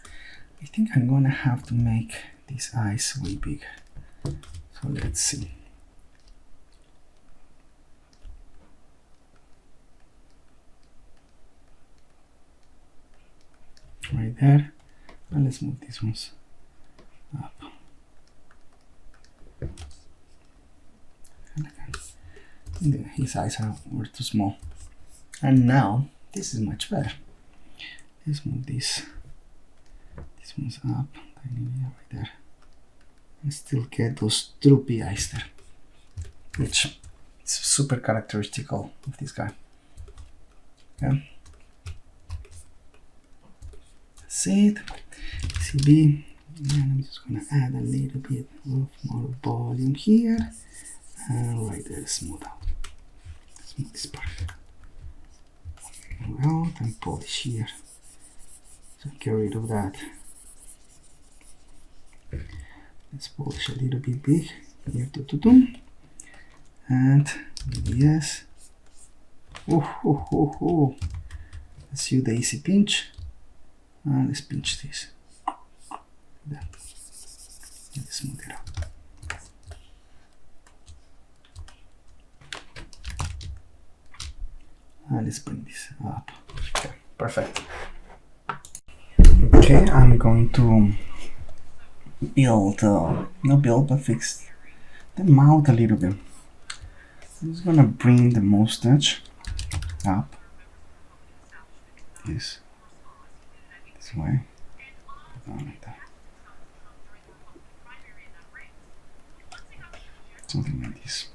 I think I'm gonna have to make these eyes way bigger. So let's see. Right there. And let's move these ones up. And his eyes were too small. And now this is much better. Let's move these ones up right there. And still get those droopy eyes there, which is super characteristic of this guy. Okay. That's it. CB, and I'm just gonna add a little bit of more volume here, and right there, smooth out. Smooth this part out and polish here. So get rid of that. Let's polish a little bit big here, and yes. Let's use the easy pinch, and let's pinch this. That. Let's smooth it out. And let's bring this up. Okay, perfect. Okay, I'm going to fix the mouth a little bit. I'm just gonna bring the mustache up this way, like that. Something like this.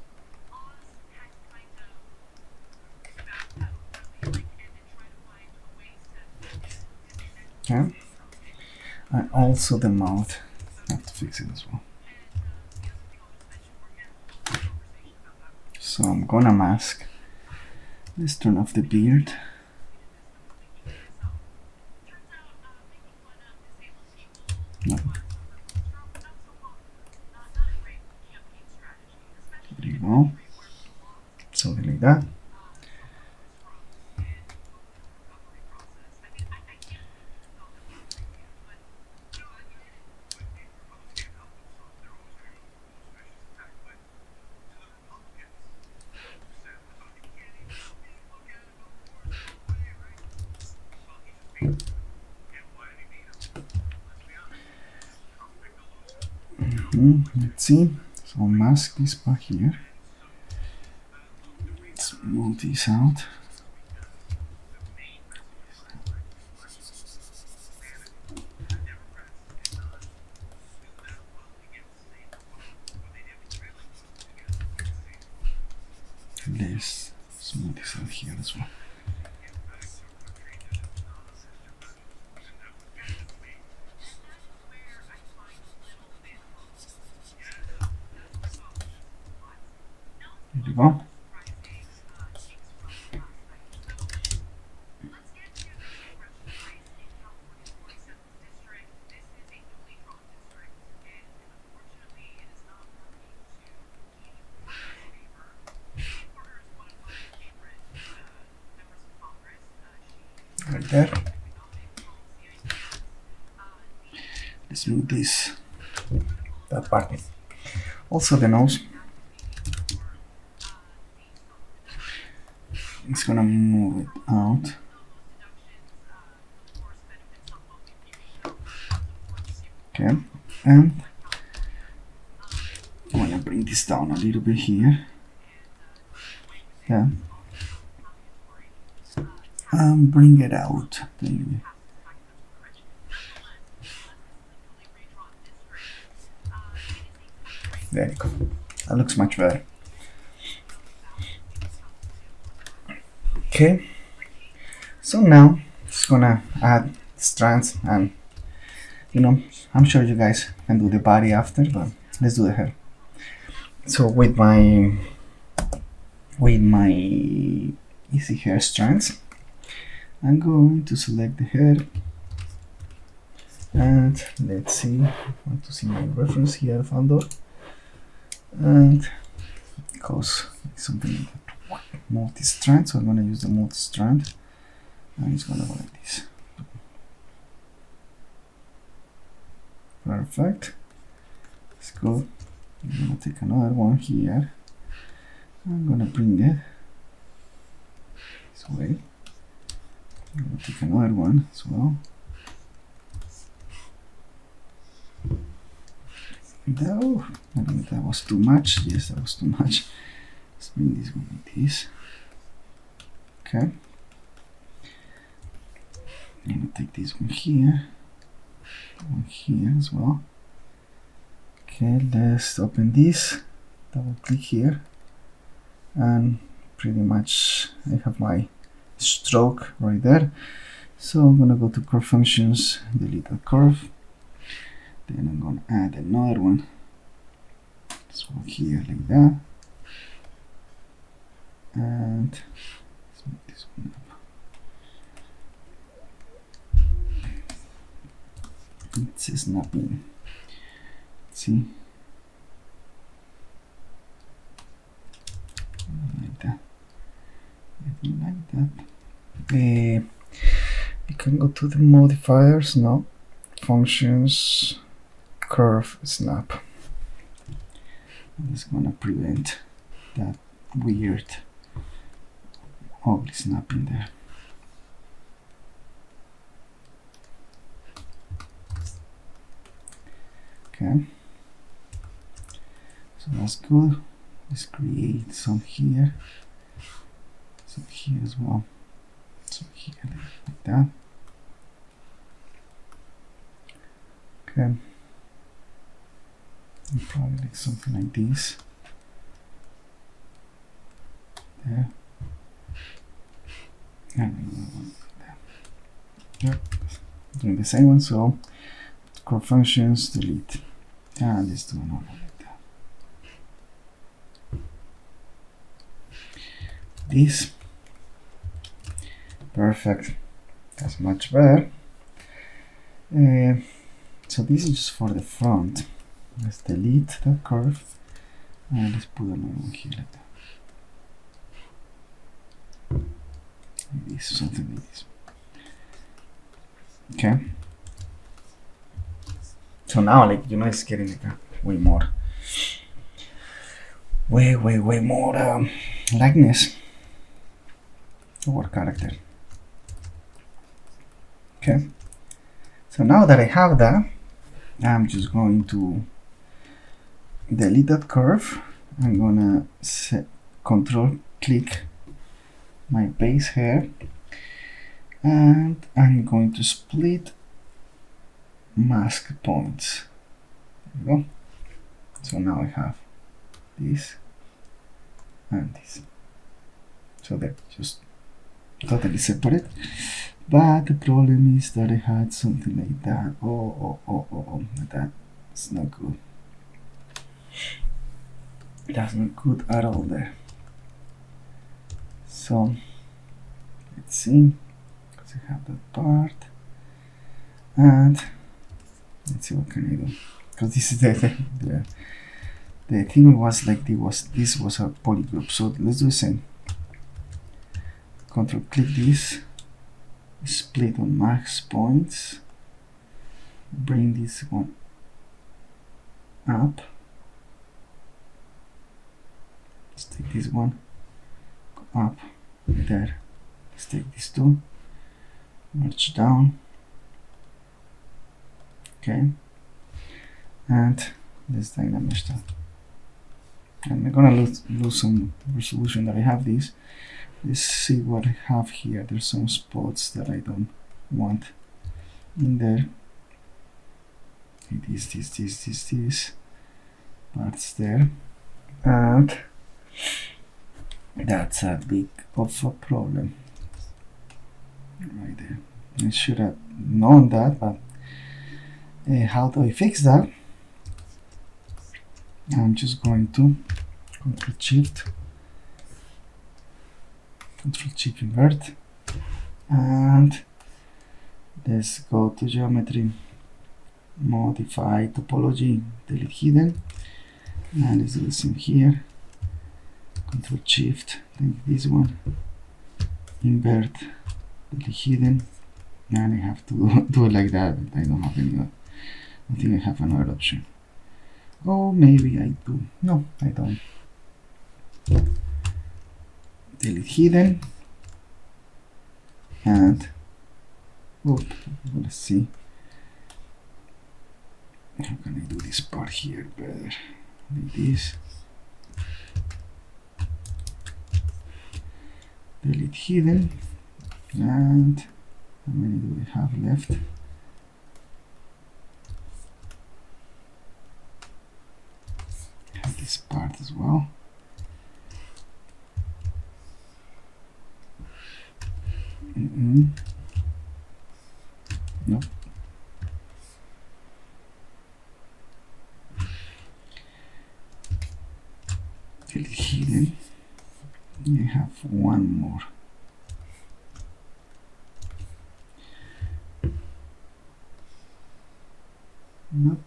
Okay, and also the mouth. I have to fix it as well. So I'm gonna mask. Let's turn off the beard. No. There you go. Something like that. Let's see. So I'll mask this part here. Let's move this out. go. Right there. Let's move this, that part. Also the nose. It's gonna move it out. Okay, and I'm gonna bring this down a little bit here. Yeah. And bring it out. Maybe. There you go. That looks much better. Okay. So now just gonna add strands, and you know, I'm sure you guys can do the body after, but let's do the hair. So with my easy hair strands, I'm going to select the hair, and let's see, I want to see my reference here of Andor, and because it's something like multi-strand, so I'm going to use the multi-strand, and it's going to go like this. Perfect. Let's go. I'm going to take another one here. I'm going to bring it this way. I'm going to take another one as well. No, I think that was too much. Yes, that was too much. Let's bring this one like this. Okay. I'm going to take this one here as well. Okay, let's open this, double click here, and pretty much I have my stroke right there. So I'm gonna go to curve functions, delete the curve, then I'm gonna add another one, this one here like that, and let's make this one up. It's snapping. See, like that, like that. You can go to the modifiers now, functions, curve, snap. It's gonna prevent that weird ugly snap in there. Okay. So that's good. Let's create some here as well. So here, like that. Okay. And probably like something like this. There. And another one like that. Yep. Doing the same one, so core functions, delete. And let's do another one. This, perfect, that's much better. So this is just for the front. Let's delete that curve and let's put another one here like that. Maybe something like this. Okay. So now, like, you know, it's getting like way more likeness to our character. Okay, so now that I have that, I'm just going to delete that curve. I'm gonna control click my base hair, and I'm going to split mask points. There we go. So now I have this and this. So they're just totally separate. But the problem is that I had something like that. Oh, that's not good. That's not good at all there. So let's see, because I have that part, and let's see what can I do, because this is the thing was like this was a poly group. So let's do the same. Control click this, split on max points, bring this one up, let's take this one, go up, there, let's take these two, merge down, okay, and let's dynamesh that. And I'm gonna lose some resolution that I have this. Let's see what I have here. There's some spots that I don't want in there. This parts there, and that's a big of a problem right there. I should have known that, but how do I fix that? I'm just going to Control Shift invert, and let's go to geometry, modify topology, delete hidden, and let's do the same here. Control Shift, take this one, invert, delete hidden, and I have to do it like that. I don't have any other. I think I have another option. Oh, maybe I do. No, I don't. Delete hidden, and let's see. How can I do this part here better? Like this. Delete hidden, and how many do we have left? Have this part as well. Nope. Delete hidden. I have one more. Nope.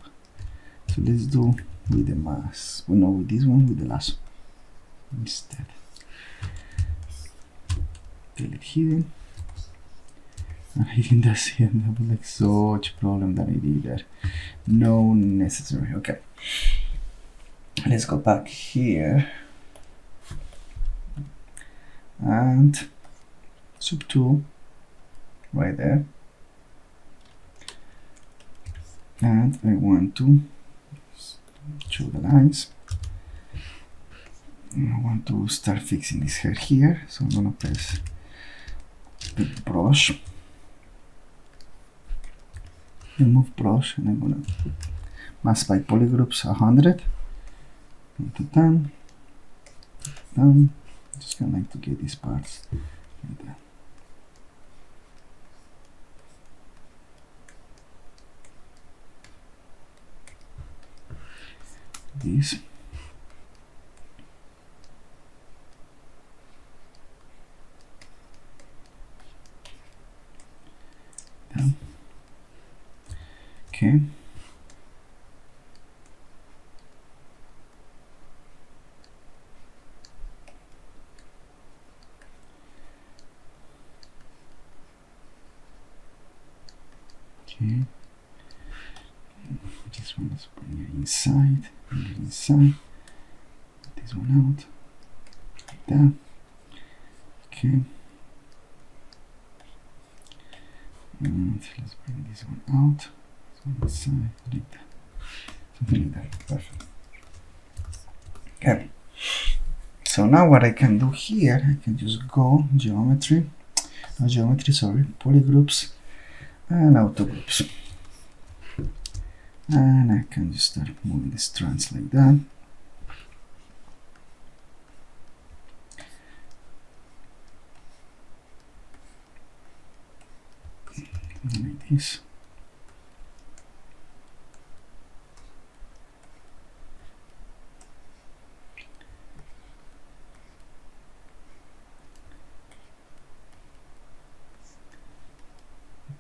So let's do with the mask. Well, no, with this one, with the last one instead. Delete hidden. I think that's it. That was like such problem that I did there. No necessary. Okay. Let's go back here and sub tool right there. And I want to show the lines. And I want to start fixing this hair here. So I'm gonna press the brush. Remove brush, and I'm gonna mask by polygroups 100. Done. Just gonna like to get these parts like that. This. Done. Okay. Okay. This one is bring it inside, bring it inside. This one out. Like that. Okay. And let's bring this one out. This one inside, like that. Something like that. Perfect. Okay. So now what I can do here, I can just go geometry, polygroups and auto groups. And I can just start moving the strands like that. Like this.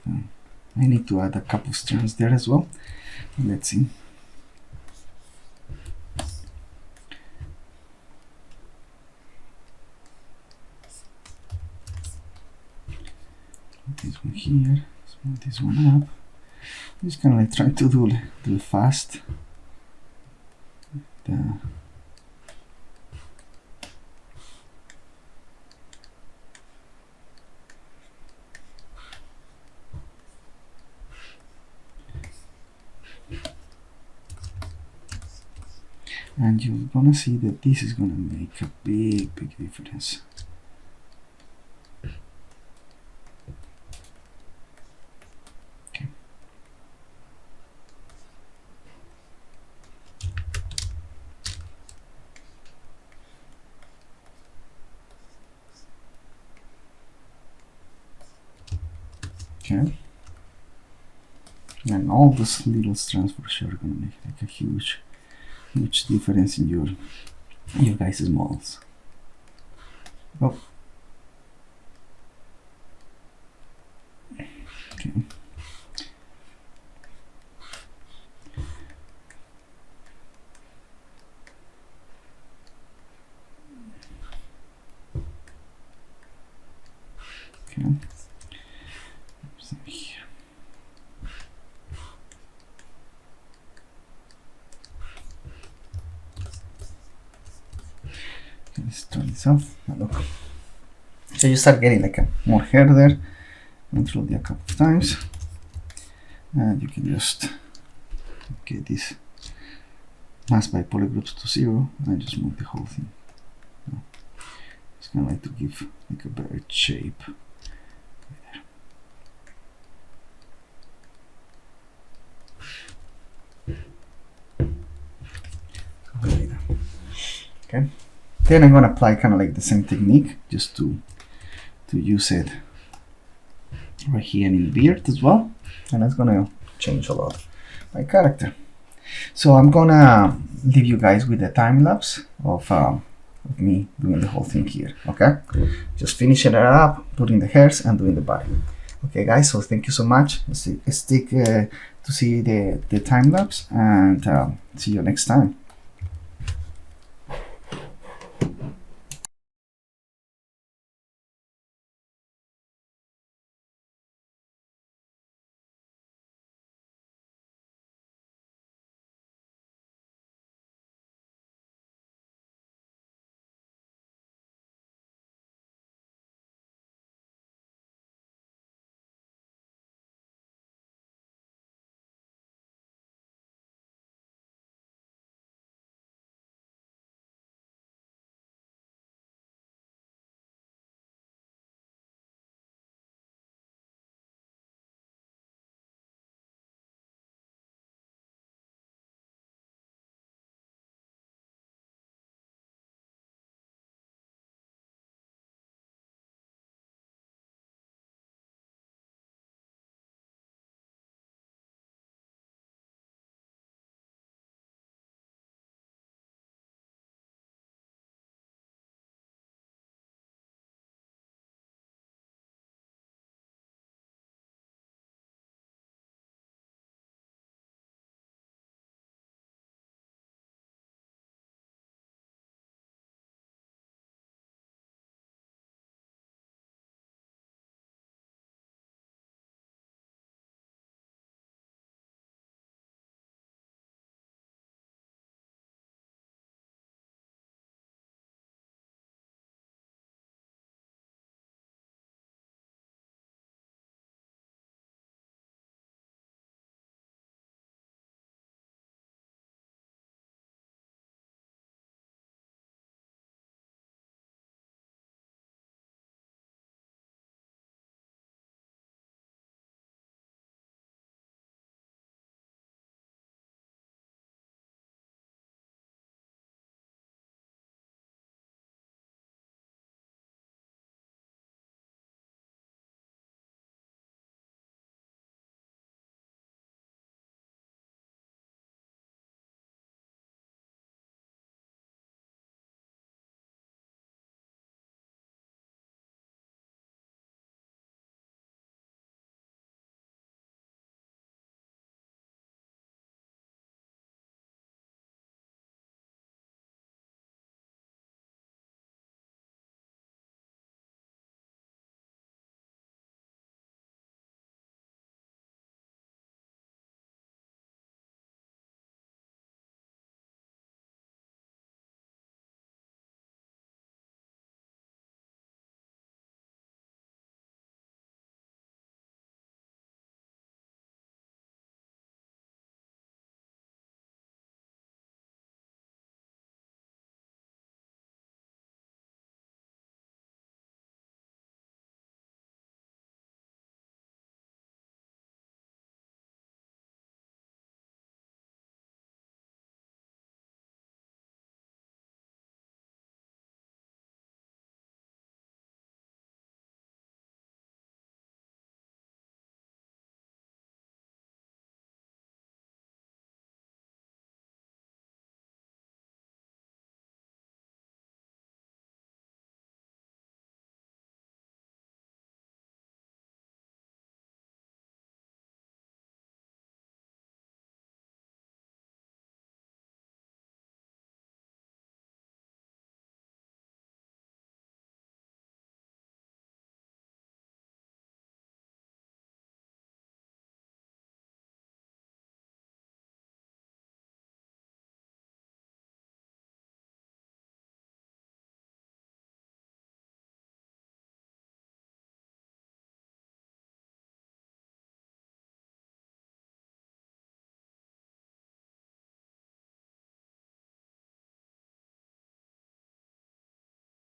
I need to add a couple of strands there as well. Let's see. This one here, smooth this one up. Just kind of like trying to do it fast. And you're gonna see that this is gonna make a big difference. Okay. Okay. And all those little strands for sure are gonna make like a huge difference in your guys' models. Oh. Okay. Okay. Let's turn this off. Look. So you start getting like a more hair there. Control D a couple of times. And you can just get this mask by polygroups to 0 and just move the whole thing. It's kind of like to give like a better shape. Okay. Then I'm going to apply kind of like the same technique just to use it right here in the beard as well, and that's going to change a lot my character. So I'm going to leave you guys with a time lapse of me doing the whole thing here. Okay, just finishing it up, putting the hairs and doing the body. Okay guys, so thank you so much. Stick to see the time lapse, and see you next time.